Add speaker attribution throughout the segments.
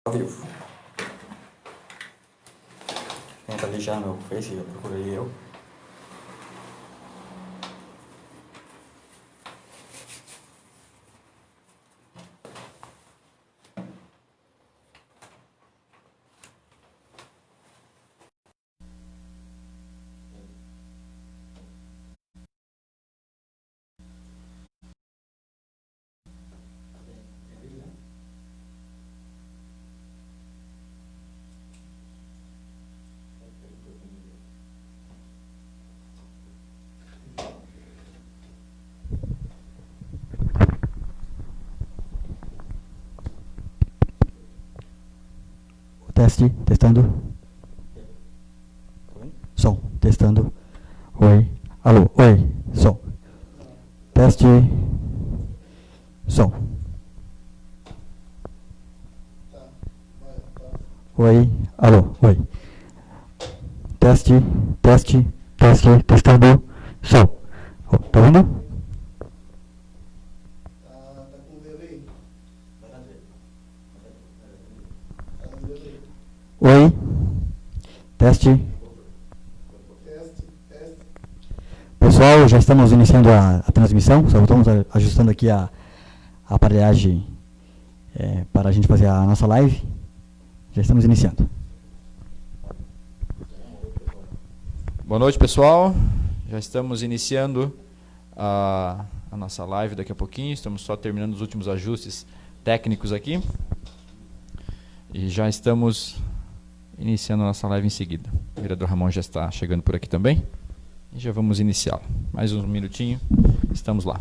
Speaker 1: Ao vivo. Entra ali já no Face, eu procurei eu.
Speaker 2: Teste, testando. Som, testando. Oi. Alô, oi. Som. Teste. Som. Oi. Alô, oi. Teste, teste, teste, testando. Som. Oh, tá ouvindo?
Speaker 3: Tá com delay.
Speaker 2: Oi. Teste.
Speaker 3: Teste.
Speaker 2: Pessoal, já estamos iniciando a transmissão, só estamos ajustando aqui a aparelhagem para a gente fazer a nossa live. Já estamos iniciando.
Speaker 4: Boa noite, pessoal. Já estamos iniciando a nossa live daqui a pouquinho. Estamos só terminando os últimos ajustes técnicos aqui. E já estamos iniciando a nossa live em seguida. O vereador Ramon já está chegando por aqui também. E já vamos iniciá-la. Mais um minutinho, estamos lá.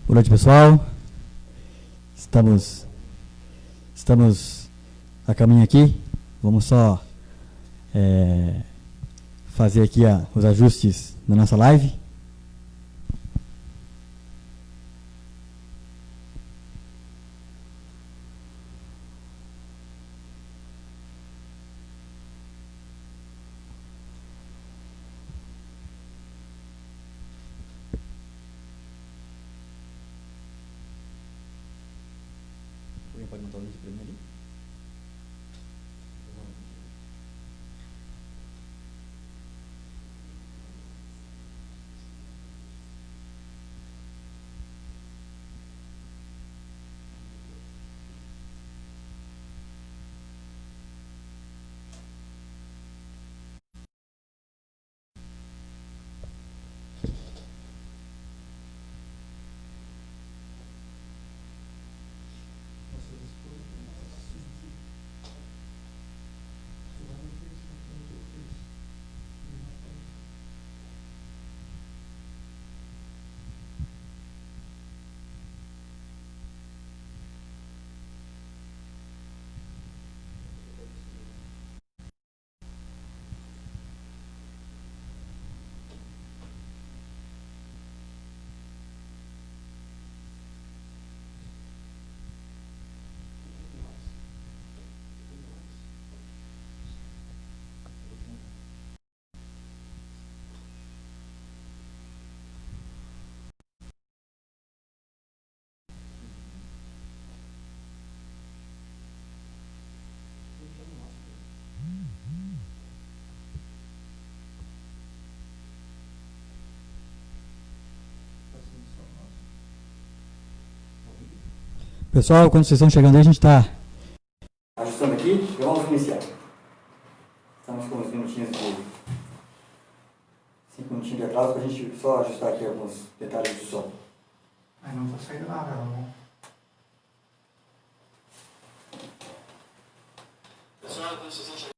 Speaker 2: Boa noite, pessoal. Estamos a caminho aqui. Vamos só fazer aqui os ajustes na nossa live.
Speaker 1: Alguém pode montar o link para mim ali?
Speaker 2: Pessoal, quando vocês estão chegando aí, a gente está
Speaker 1: Ajustando aqui e vamos iniciar. Estamos com uns minutinhos de 5 minutinhos de atraso para a gente só ajustar aqui alguns detalhes do som.
Speaker 3: Mas não tá saindo nada, não. Pessoal, quando vocês estão chegando.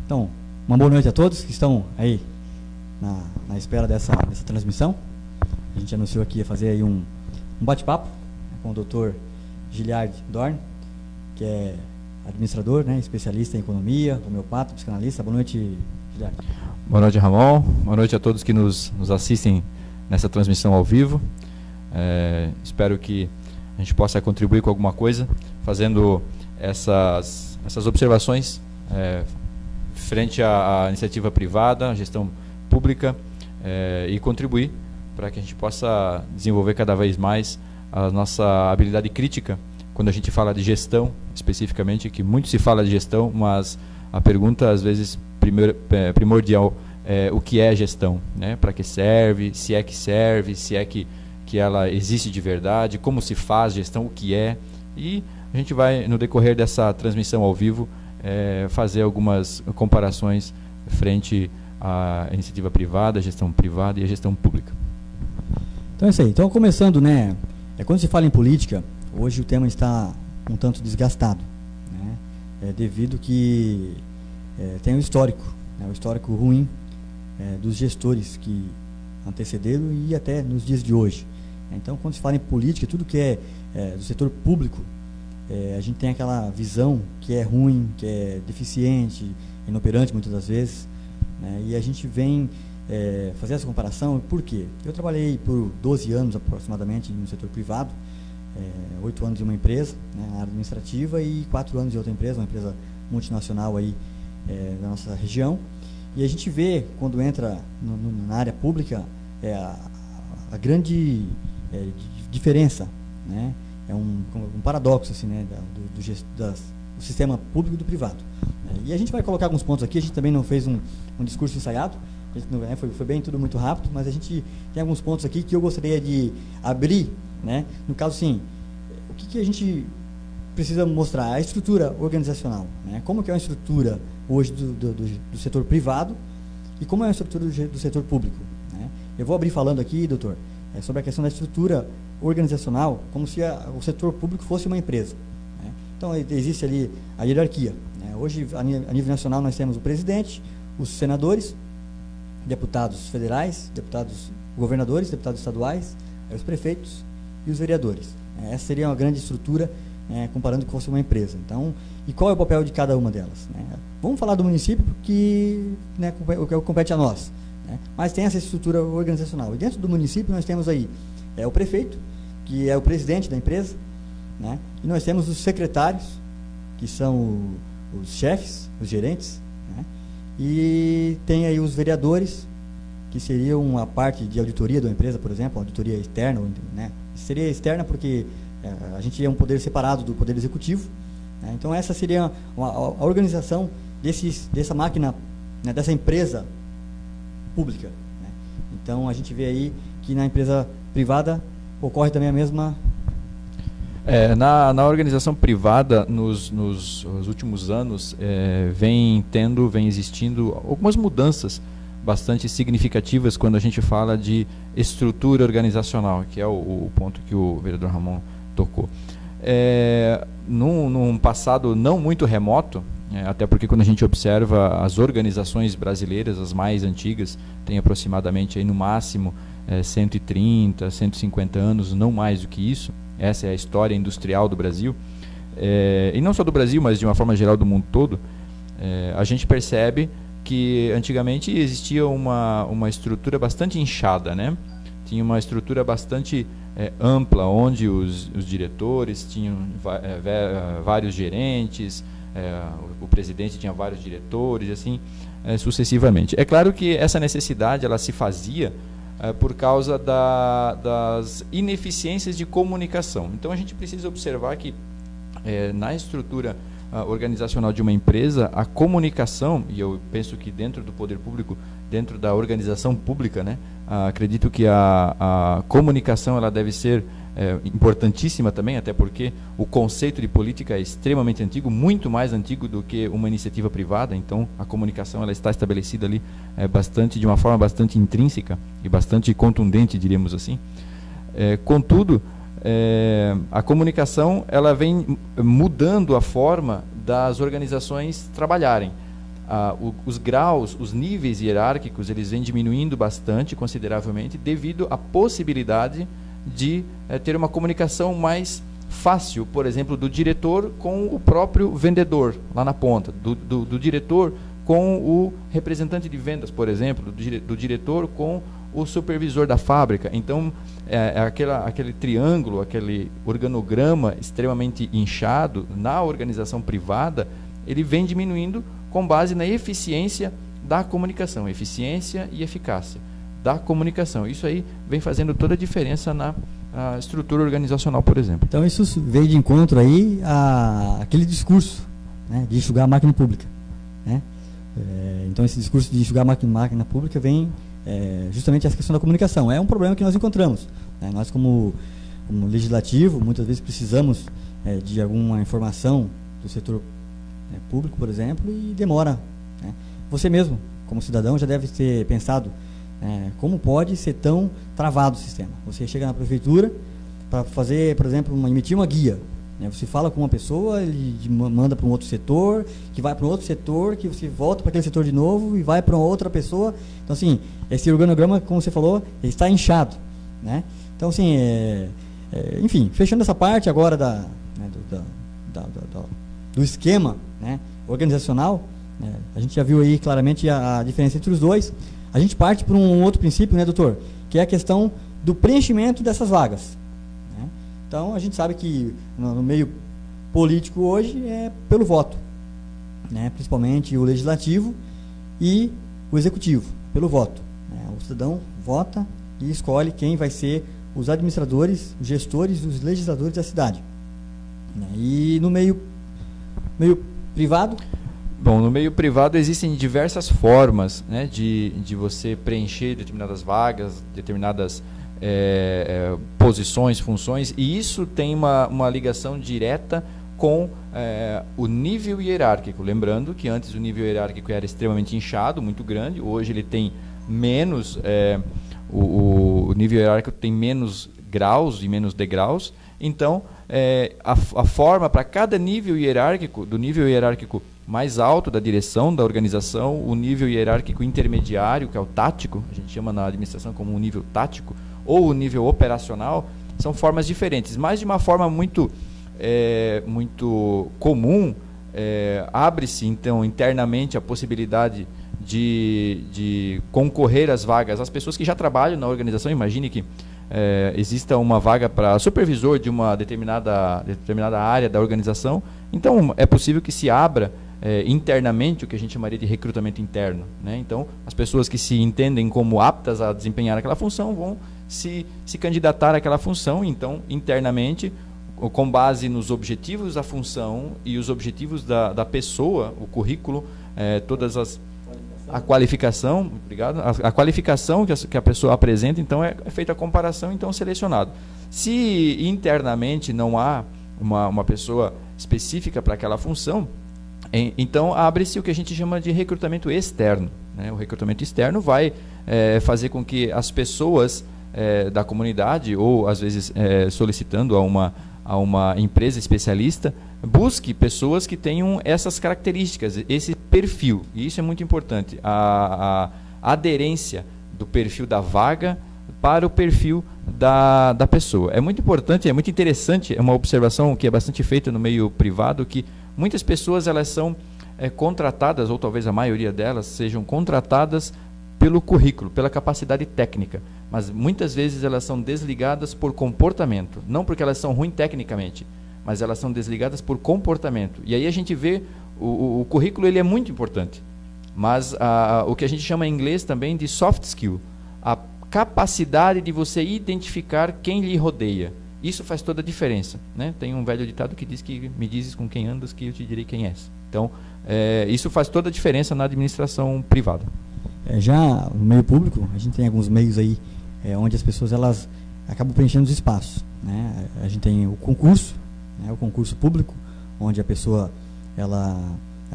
Speaker 2: Então, uma boa noite a todos que estão aí na espera dessa transmissão. A gente anunciou aqui ia fazer aí um bate-papo, né, com o Dr. Giliard Dorn, que é administrador, né, especialista em economia, homeopata, psicanalista. Boa noite, Giliard.
Speaker 4: Boa noite, Ramon. Boa noite a todos que nos assistem nessa transmissão ao vivo. Espero que a gente possa contribuir com alguma coisa, fazendo essas observações frente à iniciativa privada, à gestão pública, e contribuir para que a gente possa desenvolver cada vez mais a nossa habilidade crítica quando a gente fala de gestão, especificamente, que muito se fala de gestão, mas a pergunta, às vezes, primordial é o que é gestão, né? Para que serve, se é que ela existe de verdade, como se faz gestão, o que é. E a gente vai, no decorrer dessa transmissão ao vivo, fazer algumas comparações frente à iniciativa privada, a gestão privada e a gestão pública.
Speaker 2: Então é isso aí. Então, começando, né, quando se fala em política, hoje o tema está um tanto desgastado, né, devido que tem um histórico, né, o histórico ruim dos gestores que antecederam e até nos dias de hoje. Então, quando se fala em política, tudo que é do setor público, a gente tem aquela visão que é ruim, que é deficiente, inoperante muitas das vezes, né, e a gente vem fazer essa comparação. Por quê? Eu trabalhei por 12 anos aproximadamente no setor privado, 8 anos em uma empresa, né, na área administrativa, e 4 anos em outra empresa, uma empresa multinacional aí da nossa região. E a gente vê, quando entra na área pública, a grande diferença, né? É um paradoxo assim, né, do sistema público e do privado. E a gente vai colocar alguns pontos aqui. A gente também não fez um discurso ensaiado, a gente não, foi bem tudo muito rápido, mas a gente tem alguns pontos aqui que eu gostaria de abrir, né? No caso, sim, o que a gente precisa mostrar? A estrutura organizacional, né? Como que é a estrutura hoje do setor privado e como é a estrutura do setor público, né? Eu vou abrir falando aqui, doutor, sobre a questão da estrutura organizacional, como se o setor público fosse uma empresa, né? Então, existe ali a hierarquia, né? Hoje, a nível nacional, nós temos o presidente, os senadores, deputados federais, governadores, deputados estaduais, os prefeitos e os vereadores. Essa seria uma grande estrutura, comparando com fosse uma empresa. Então, e qual é o papel de cada uma delas, né? Vamos falar do município, que, né, compete a nós, né? Mas tem essa estrutura organizacional. E dentro do município nós temos aí o prefeito, que é o presidente da empresa, né? E nós temos os secretários, que são os chefes, os gerentes, né? E tem aí os vereadores, que seriam a parte de auditoria da empresa, por exemplo, auditoria externa, né? Seria externa porque a gente é um poder separado do poder executivo, né? Então essa seria a organização dessa máquina, né, dessa empresa pública, né? Então a gente vê aí que na empresa privada ocorre também a mesma...
Speaker 4: Na organização privada, nos últimos anos, vem existindo algumas mudanças bastante significativas quando a gente fala de estrutura organizacional, que é o ponto que o vereador Ramon tocou. Num passado não muito remoto, até porque quando a gente observa as organizações brasileiras, as mais antigas, tem aproximadamente aí no máximo 130, 150 anos, não mais do que isso. Essa é a história industrial do Brasil, e não só do Brasil, mas de uma forma geral do mundo todo. A gente percebe que antigamente existia uma estrutura bastante inchada, né? Tinha uma estrutura bastante ampla, onde os diretores tinham vários gerentes, o presidente tinha vários diretores, assim sucessivamente. É claro que essa necessidade ela se fazia por causa das ineficiências de comunicação. Então a gente precisa observar que na estrutura organizacional de uma empresa, a comunicação, e eu penso que dentro do poder público, dentro da organização pública, né, acredito que a comunicação ela deve ser importantíssima também, até porque o conceito de política é extremamente antigo, muito mais antigo do que uma iniciativa privada. Então a comunicação ela está estabelecida ali de uma forma bastante intrínseca e bastante contundente, diríamos assim. Contudo, a comunicação ela vem mudando a forma das organizações trabalharem. os graus, os níveis hierárquicos, eles vêm diminuindo bastante, consideravelmente, devido à possibilidade de ter uma comunicação mais fácil, por exemplo, do diretor com o próprio vendedor, lá na ponta, do diretor com o representante de vendas, por exemplo, do diretor com o supervisor da fábrica. Então, aquele triângulo, aquele organograma extremamente inchado na organização privada, ele vem diminuindo com base na eficiência da comunicação, eficiência e eficácia da comunicação. Isso aí vem fazendo toda a diferença na estrutura organizacional, por exemplo.
Speaker 2: Então isso veio de encontro aí aquele discurso, né, de enxugar a máquina pública, né? Então esse discurso de enxugar a máquina pública vem justamente essa questão da comunicação. É um problema que nós encontramos, né? Nós como legislativo, muitas vezes precisamos de alguma informação do setor público, por exemplo, e demora, né? Você mesmo, como cidadão, já deve ter pensado como pode ser tão travado o sistema. Você chega na prefeitura para fazer, por exemplo, emitir uma guia, né? Você fala com uma pessoa, ele manda para um outro setor, que vai para um outro setor, que você volta para aquele setor de novo e vai para uma outra pessoa. Então, assim, esse organograma, como você falou, ele está inchado, né? Então, assim, enfim, fechando essa parte agora do esquema, né, organizacional, né, a gente já viu aí claramente a diferença entre os dois. A gente parte para um outro princípio, né, doutor, que é a questão do preenchimento dessas vagas, né? Então, a gente sabe que no meio político hoje é pelo voto, né, principalmente o legislativo e o executivo, pelo voto, né? O cidadão vota e escolhe quem vai ser os administradores, os gestores, os legisladores da cidade, né? E no meio privado?
Speaker 4: Bom, no meio privado existem diversas formas, né, de você preencher determinadas vagas, determinadas posições, funções, e isso tem uma ligação direta com o nível hierárquico. Lembrando que antes o nível hierárquico era extremamente inchado, muito grande, hoje ele tem menos, o nível hierárquico tem menos graus e menos degraus. Então, a forma para cada nível hierárquico, do nível hierárquico mais alto da direção da organização, o nível hierárquico intermediário, que é o tático, a gente chama na administração como um nível tático, ou o nível operacional, são formas diferentes. Mas de uma forma muito comum, abre-se então internamente a possibilidade de concorrer às vagas às pessoas que já trabalham na organização. Imagine que exista uma vaga para supervisor de uma determinada área da organização. Então é possível que se abra internamente o que a gente chamaria de recrutamento interno, né? Então as pessoas que se entendem como aptas a desempenhar aquela função vão se candidatar àquela função. Então internamente, com base nos objetivos da função e os objetivos da pessoa, o currículo, a qualificação, muito obrigado, a qualificação que a pessoa apresenta, então é feita a comparação, então selecionado. Se internamente não há uma pessoa específica para aquela função, então abre-se o que a gente chama de recrutamento externo, né? O recrutamento externo vai fazer com que as pessoas da comunidade, ou às vezes solicitando a uma empresa especialista, busque pessoas que tenham essas características, esse perfil. E isso é muito importante, a aderência do perfil da vaga para o perfil da pessoa. É muito importante, é muito interessante, é uma observação que é bastante feita no meio privado, que muitas pessoas elas são contratadas, ou talvez a maioria delas sejam contratadas pelo currículo, pela capacidade técnica, mas muitas vezes elas são desligadas por comportamento, não porque elas são ruins tecnicamente, mas elas são desligadas por comportamento. E aí a gente vê, o currículo ele é muito importante, mas o que a gente chama em inglês também de soft skill, a capacidade de você identificar quem lhe rodeia. Isso faz toda a diferença, né? Tem um velho ditado que diz que me dizes com quem andas que eu te direi quem és. Então, isso faz toda a diferença na administração privada.
Speaker 2: Já no meio público, a gente tem alguns meios aí onde as pessoas elas acabam preenchendo os espaços, né? A gente tem o concurso, né? O concurso público, onde a pessoa ela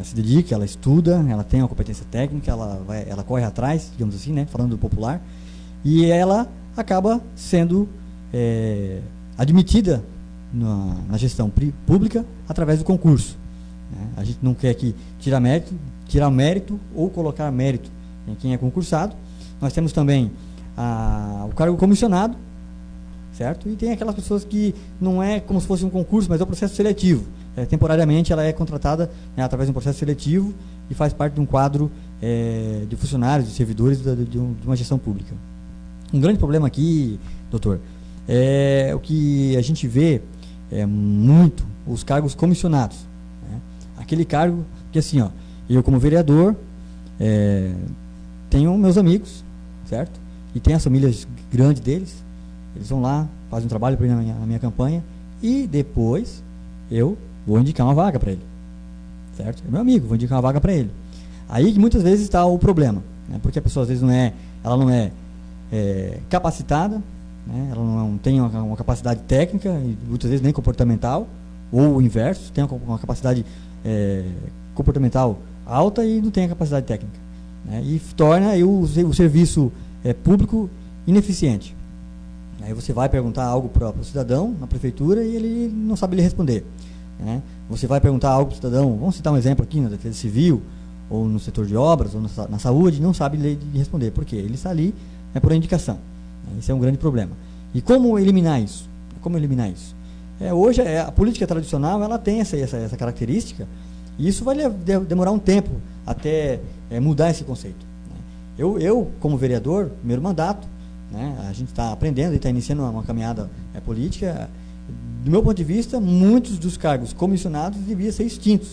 Speaker 2: se dedica, ela estuda, ela tem uma competência técnica, ela corre atrás, digamos assim, né? Falando do popular, e ela acaba sendo admitida na gestão pública através do concurso, né? A gente não quer aqui tirar mérito ou colocar mérito em quem é concursado. Nós temos também o cargo comissionado, certo? E tem aquelas pessoas que não é como se fosse um concurso, mas é um processo seletivo. Temporariamente ela é contratada, né, através de um processo seletivo e faz parte de um quadro de funcionários, de servidores de uma gestão pública. Um grande problema aqui, doutor, é o que a gente vê muito, os cargos comissionados, né? Aquele cargo que assim, ó, eu como vereador tenho meus amigos, certo? E tem as famílias grandes deles, eles vão lá, fazem um trabalho para na minha campanha e depois eu vou indicar uma vaga para ele, certo? É meu amigo, vou indicar uma vaga para ele. Aí que muitas vezes está o problema, né? Porque a pessoa às vezes ela não é capacitada, né? Ela não tem uma capacidade técnica e muitas vezes nem comportamental, ou o inverso, tem uma capacidade comportamental alta e não tem a capacidade técnica, né? E torna aí o serviço público ineficiente. Aí você vai perguntar algo para o cidadão na prefeitura e ele não sabe lhe responder, né? Você vai perguntar algo para o cidadão, vamos citar um exemplo aqui na Defesa Civil, ou no setor de obras, ou na saúde, não sabe lhe responder. Por quê? Ele está ali por indicação. Esse é um grande problema. E como eliminar isso? Hoje, a política tradicional ela tem essa característica, e isso vai demorar um tempo até mudar esse conceito, né? Eu, como vereador, primeiro mandato, né, a gente está aprendendo e está iniciando uma caminhada política. Do meu ponto de vista, muitos dos cargos comissionados deviam ser extintos.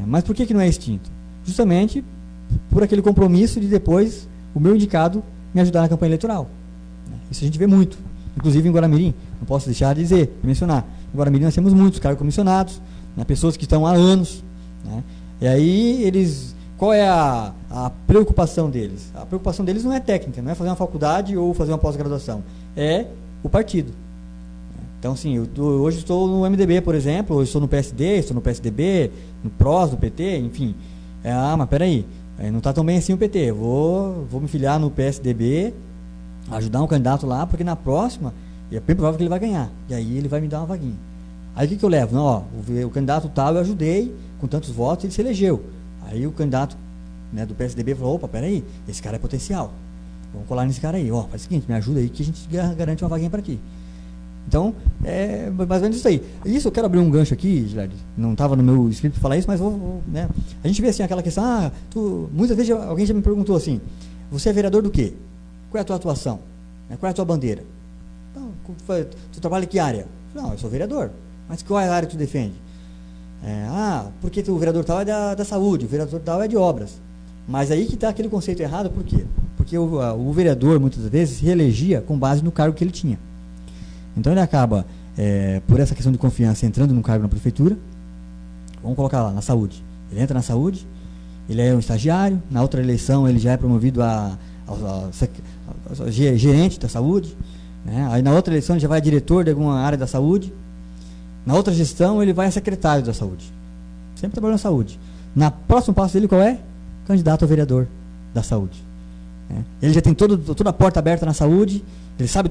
Speaker 2: Mas por que não é extinto? Justamente por aquele compromisso de depois o meu indicado me ajudar na campanha eleitoral. Isso a gente vê muito. Inclusive em Guaramirim, não posso deixar de mencionar. Em Guaramirim nós temos muitos cargos comissionados, né, pessoas que estão há anos, né, e aí qual é a preocupação deles? A preocupação deles não é técnica, não é fazer uma faculdade ou fazer uma pós-graduação, é o partido. Então, assim, hoje estou no MDB, por exemplo, ou estou no PSD, estou no PSDB, no PROS, no PT, enfim. Mas peraí, não está tão bem assim o PT, vou me filiar no PSDB, ajudar um candidato lá, porque na próxima é bem provável que ele vai ganhar, e aí ele vai me dar uma vaguinha. Aí o que eu levo? Não, o candidato tal eu ajudei, com tantos votos ele se elegeu. Aí o candidato, né, do PSDB falou, opa, peraí, esse cara é potencial, vamos colar nesse cara aí, faz o seguinte, me ajuda aí que a gente garante uma vaguinha para ti. Então, é mais ou menos isso aí. Isso eu quero abrir um gancho aqui, Gilardi, não estava no meu script falar isso, mas né? A gente vê assim aquela questão, muitas vezes alguém já me perguntou assim, você é vereador do quê? Qual é a tua atuação? Qual é a tua bandeira? Então, tu trabalha em que área? Não, eu sou vereador, mas qual é a área que tu defende? Porque o vereador tal é da saúde, o vereador tal é de obras. Mas aí que está aquele conceito errado, por quê? Porque o vereador, muitas vezes, se reelegia com base no cargo que ele tinha. Então ele acaba, por essa questão de confiança, entrando num cargo na prefeitura. Vamos colocar lá, na saúde. Ele entra na saúde, ele é um estagiário, na outra eleição ele já é promovido a gerente da saúde, né? Aí na outra eleição ele já vai a diretor de alguma área da saúde. Na outra gestão ele vai a secretário da saúde. Sempre trabalhando na saúde. Na próximo passo dele qual é? Candidato a vereador da saúde, né? Ele já tem toda a porta aberta na saúde, ele sabe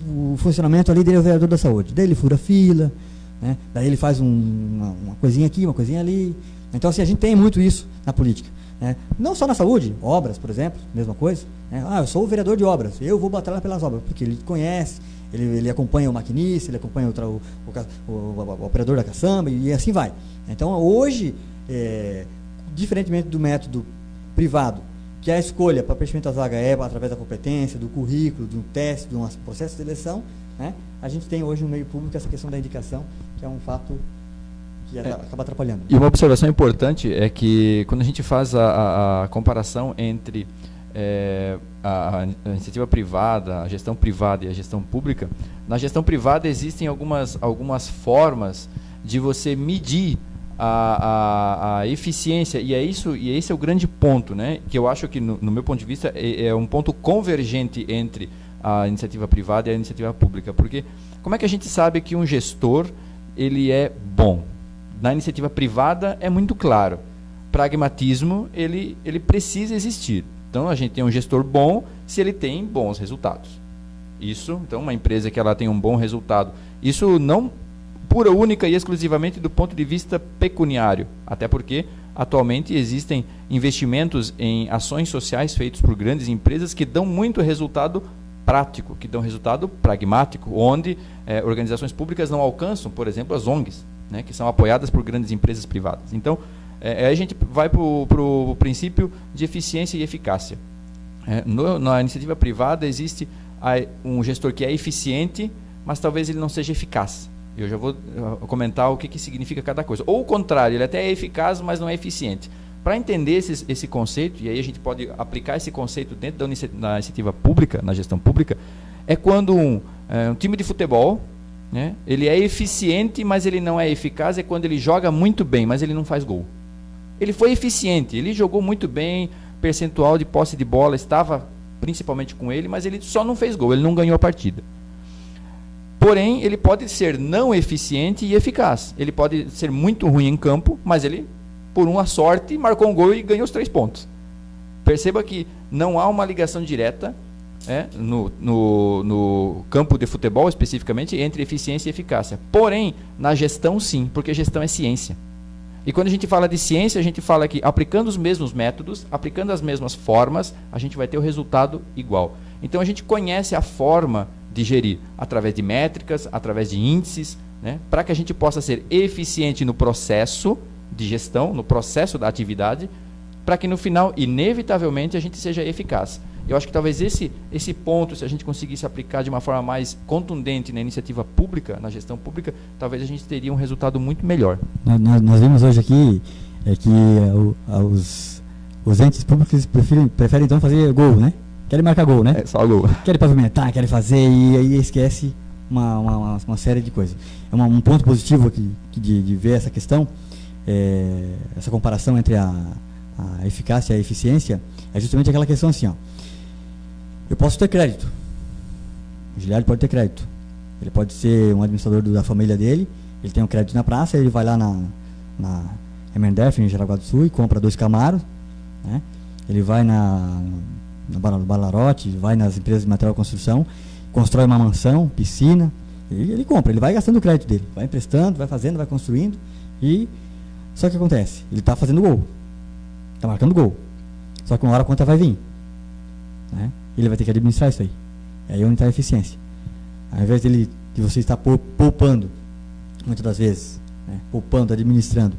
Speaker 2: o funcionamento ali dele é o vereador da saúde. Daí ele fura fila, né? Daí ele faz uma coisinha aqui, uma coisinha ali. Então assim, a gente tem muito isso na política, né? Não só na saúde, obras, por exemplo, mesma coisa, né? Eu sou o vereador de obras, eu vou batalhar pelas obras, porque ele conhece, ele acompanha o maquinista, ele acompanha o operador da caçamba e assim vai. Então hoje, diferentemente do método privado, que a escolha para preenchimento da vaga é através da competência, do currículo, do teste, de um processo de seleção, né? A gente tem hoje no meio público essa questão da indicação, que é um fato que acaba atrapalhando.
Speaker 4: E uma observação importante é que quando a gente faz a comparação entre a iniciativa privada, a gestão privada e a gestão pública, na gestão privada existem algumas formas de você medir a eficiência, e esse é o grande ponto, né, que eu acho que, no meu ponto de vista, é um ponto convergente entre a iniciativa privada e a iniciativa pública, porque como é que a gente sabe que um gestor ele é bom? Na iniciativa privada é muito claro, pragmatismo ele precisa existir, então a gente tem um gestor bom se ele tem bons resultados. Isso, então uma empresa que ela tem um bom resultado, isso não pura, única e exclusivamente do ponto de vista pecuniário. Até porque, atualmente, existem investimentos em ações sociais feitos por grandes empresas que dão muito resultado prático, que dão resultado pragmático, onde organizações públicas não alcançam, por exemplo, as ONGs, né, que são apoiadas por grandes empresas privadas. Então, a gente vai para o princípio de eficiência e eficácia. Na iniciativa privada existe um gestor que é eficiente, mas talvez ele não seja eficaz. Eu já vou comentar o que significa cada coisa. Ou o contrário, ele até é eficaz, mas não é eficiente. Para entender esse conceito, e aí a gente pode aplicar esse conceito dentro da iniciativa pública, na gestão pública, é quando um time de futebol, né, ele é eficiente, mas ele não é eficaz, é quando ele joga muito bem, mas ele não faz gol. Ele foi eficiente, ele jogou muito bem, percentual de posse de bola estava principalmente com ele, mas ele só não fez gol, ele não ganhou a partida. Porém, ele pode ser não eficiente e eficaz. Ele pode ser muito ruim em campo, mas ele, por uma sorte, marcou um gol e ganhou os 3 pontos. Perceba que não há uma ligação direta no campo de futebol, especificamente, entre eficiência e eficácia. Porém, na gestão, sim, porque gestão é ciência. E quando a gente fala de ciência, a gente fala que aplicando os mesmos métodos, aplicando as mesmas formas, a gente vai ter o resultado igual. Então, a gente conhece a forma de gerir através de métricas, através de índices, né, para que a gente possa ser eficiente no processo de gestão, no processo da atividade, para que no final, inevitavelmente, a gente seja eficaz. Eu acho que talvez esse ponto, se a gente conseguisse aplicar de uma forma mais contundente na iniciativa pública, na gestão pública, talvez a gente teria um resultado muito melhor.
Speaker 2: Nós vimos hoje aqui que os entes públicos preferem então fazer gol, né? Querem marcar gol, né?
Speaker 4: Só gol.
Speaker 2: Querem pavimentar, querem fazer e aí esquece uma série de coisas. Um ponto positivo aqui de ver essa questão, essa comparação entre a eficácia e a eficiência, é justamente aquela questão assim, ó. Eu posso ter crédito. O Giliardi pode ter crédito. Ele pode ser um administrador da família dele, ele tem um crédito na praça, ele vai lá na MNDF, em Jaraguá do Sul, e compra 2 Camaros, né? Ele vai na Balarote, vai nas empresas de material de construção, constrói uma mansão, piscina, e ele compra, ele vai gastando o crédito dele, vai emprestando, vai fazendo, vai construindo, e só que acontece, ele está fazendo gol, está marcando gol, só que uma hora a conta vai vir, né? Ele vai ter que administrar isso aí. É aí onde está a eficiência. Ao invés de você estar poupando, muitas das vezes, né, poupando, administrando,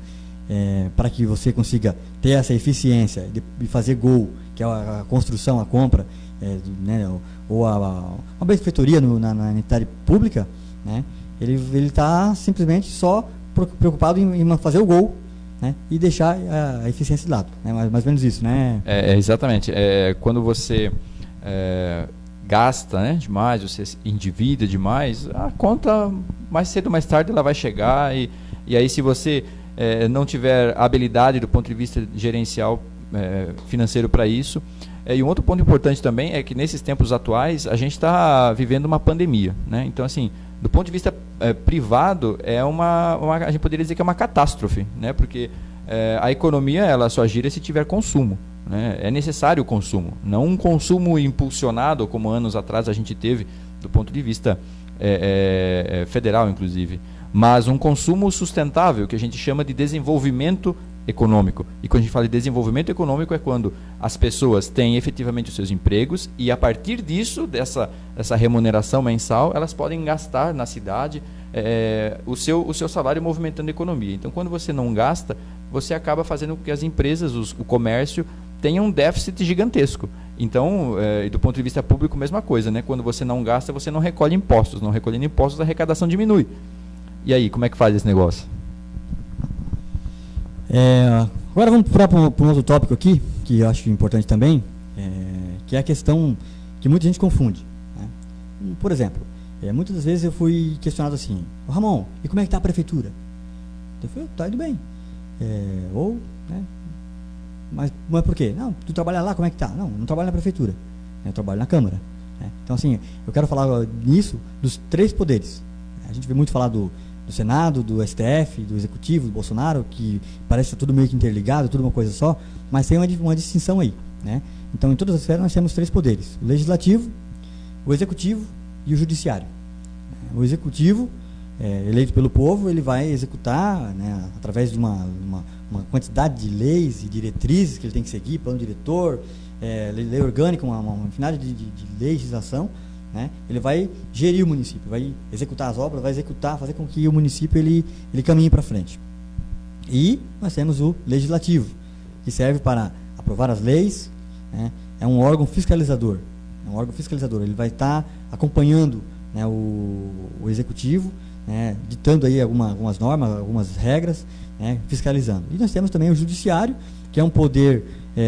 Speaker 2: para que você consiga ter essa eficiência de fazer gol, que é a construção, a compra, né, ou a benfeitoria na entidade pública, né, ele está simplesmente só preocupado em fazer o gol, né, e deixar a eficiência de lado. É mais ou menos isso, né?
Speaker 4: Exatamente. Quando você gasta, né, demais, você endivida demais, a conta mais cedo ou mais tarde ela vai chegar e aí se você não tiver habilidade do ponto de vista gerencial financeiro para isso. E um outro ponto importante também é que nesses tempos atuais a gente está vivendo uma pandemia, né? Então assim, do ponto de vista privado a gente poderia dizer que é uma catástrofe, né? Porque a economia ela só gira se tiver consumo. É necessário o consumo, não um consumo impulsionado como anos atrás a gente teve do ponto de vista federal inclusive, mas um consumo sustentável que a gente chama de desenvolvimento econômico. E quando a gente fala de desenvolvimento econômico é quando as pessoas têm efetivamente os seus empregos e a partir disso, dessa remuneração mensal, elas podem gastar na cidade o seu salário movimentando a economia. Então quando você não gasta, você acaba fazendo com que as empresas, o comércio, tenham um déficit gigantesco. Então, do ponto de vista público, mesma coisa, né? Quando você não gasta, você não recolhe impostos. Não recolhendo impostos, a arrecadação diminui. E aí, como é que faz esse negócio?
Speaker 2: Agora vamos para um outro tópico aqui, que eu acho importante também, que é a questão que muita gente confunde, né? Por exemplo, muitas das vezes eu fui questionado assim, Ramon, e como é que está a prefeitura? Eu falei, está indo bem. Né? Mas por quê? Não, tu trabalha lá, como é que tá? Não, eu não trabalho na prefeitura, eu trabalho na Câmara, né? Então assim, eu quero falar nisso dos 3 poderes. A gente vê muito falar do Senado, do STF, do Executivo, do Bolsonaro, que parece que tá tudo meio que interligado, tudo uma coisa só, mas tem uma distinção aí, né? Então em todas as esferas nós temos 3 poderes, o Legislativo, o Executivo e o Judiciário. O Executivo eleito pelo povo, ele vai executar, né, através de uma quantidade de leis e diretrizes que ele tem que seguir, plano diretor, lei orgânica, uma infinidade de legislação, né, ele vai gerir o município, vai executar as obras, vai executar, fazer com que o município ele caminhe para frente. E nós temos o legislativo, que serve para aprovar as leis, né, é um órgão fiscalizador. Ele vai estar acompanhando, né, o executivo, né, ditando aí algumas normas, algumas regras, né, fiscalizando. E nós temos também o judiciário, que é um poder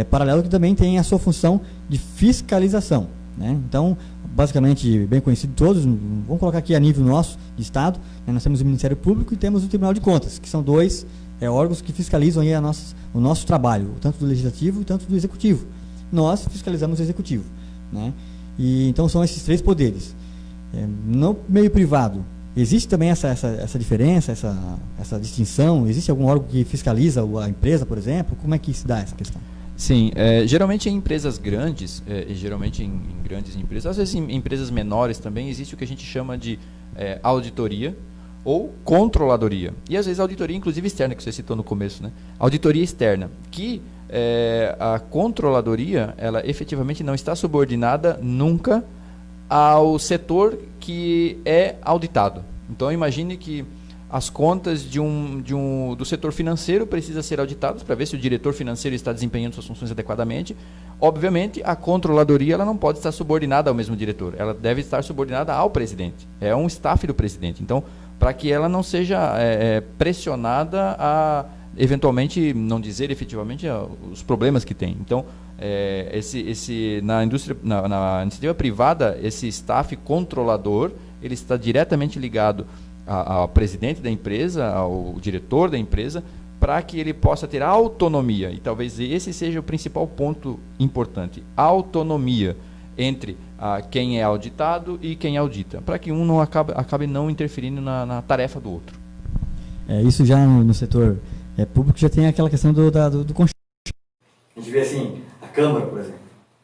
Speaker 2: paralelo que também tem a sua função de fiscalização, né? Então, basicamente, bem conhecido todos, vamos colocar aqui a nível nosso, de Estado, né, nós temos o Ministério Público e temos o Tribunal de Contas, que são dois órgãos que fiscalizam aí o nosso trabalho, tanto do Legislativo quanto do Executivo. Nós fiscalizamos o Executivo, né? E então são esses três poderes. No meio privado, existe também essa diferença, essa distinção? Existe algum órgão que fiscaliza a empresa, por exemplo? Como é que se dá essa questão?
Speaker 4: Sim, geralmente em empresas grandes, e geralmente em grandes empresas, às vezes em empresas menores também, existe o que a gente chama de auditoria ou controladoria. E às vezes auditoria, inclusive externa, que você citou no começo, né? Auditoria externa, que a controladoria, ela efetivamente não está subordinada nunca ao setor que é auditado. Então imagine que as contas do setor financeiro precisam ser auditadas para ver se o diretor financeiro está desempenhando suas funções adequadamente. Obviamente, a controladoria ela não pode estar subordinada ao mesmo diretor, ela deve estar subordinada ao presidente. É um staff do presidente. Então, para que ela não seja pressionada a, eventualmente, não dizer efetivamente os problemas que tem. Então, na iniciativa privada, esse staff controlador, ele está diretamente ligado ao presidente da empresa, ao diretor da empresa, para que ele possa ter autonomia. E talvez esse seja o principal ponto importante. Autonomia entre quem é auditado e quem audita, para que um não acabe não interferindo na tarefa do outro.
Speaker 2: Isso já no setor público já tem aquela questão do
Speaker 1: A gente vê assim, a Câmara, por exemplo,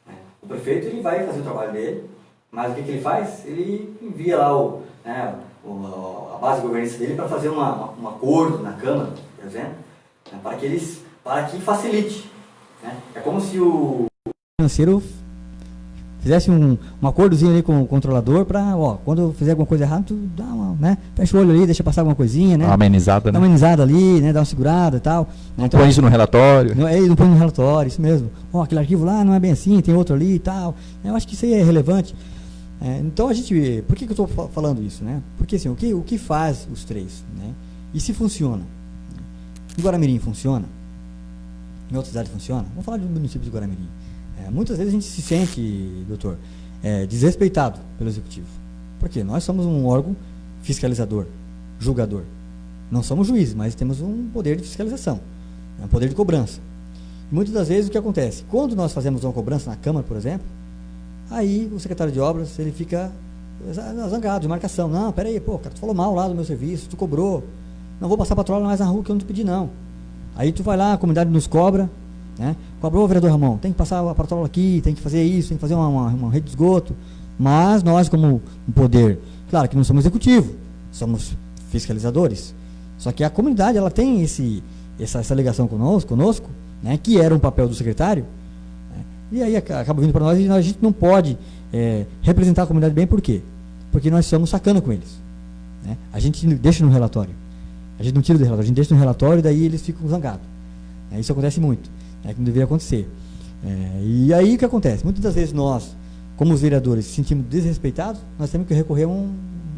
Speaker 1: né? O prefeito ele vai fazer o trabalho dele, mas o que ele faz? Ele envia lá a base governista dele para fazer um acordo na Câmara, por exemplo, né? para que facilite, né? É como se o
Speaker 2: financeiro fizesse um acordozinho ali com o controlador para, quando eu fizer alguma coisa errada, tu dá né, fecha o olho ali, deixa passar alguma coisinha, né?
Speaker 4: Dá uma amenizada,
Speaker 2: dá uma amenizada ali, né? Dá uma segurada e tal. Né? Então,
Speaker 4: põe isso no relatório.
Speaker 2: Não põe no relatório, isso mesmo. Aquele arquivo lá não é bem assim, tem outro ali e tal. Eu acho que isso aí é relevante. Então a gente, por que eu estou falando isso, né? Porque assim, o que faz os três, né? E se funciona? Em Guaramirim funciona? Em outra cidade funciona? Vamos falar do município de Guaramirim. Muitas vezes a gente se sente, doutor, desrespeitado pelo executivo. Porque nós somos um órgão fiscalizador, julgador. Não somos juízes, mas temos um poder de fiscalização, um poder de cobrança. E muitas das vezes o que acontece? Quando nós fazemos uma cobrança na Câmara, por exemplo, aí o secretário de obras ele fica zangado, de marcação. Não, peraí, cara, tu falou mal lá do meu serviço, tu cobrou. Não vou passar patrola mais na rua que eu não te pedi, não. Aí tu vai lá, a comunidade nos cobra, né? Cobrou, vereador Ramon, tem que passar a patrola aqui, tem que fazer isso, tem que fazer uma rede de esgoto. Mas nós, como um poder, claro que não somos executivo, somos fiscalizadores. Só que a comunidade ela tem essa ligação conosco, né? Que era um papel do secretário, né? E aí acaba vindo para nós e a gente não pode representar a comunidade bem, por quê? Porque nós somos sacando com eles, né? A gente deixa no relatório, a gente não tira do relatório, a gente deixa no relatório e daí eles ficam zangados. Isso acontece muito, que não deveria acontecer. E aí o que acontece? Muitas das vezes nós, como os vereadores, se sentimos desrespeitados, nós temos que recorrer a um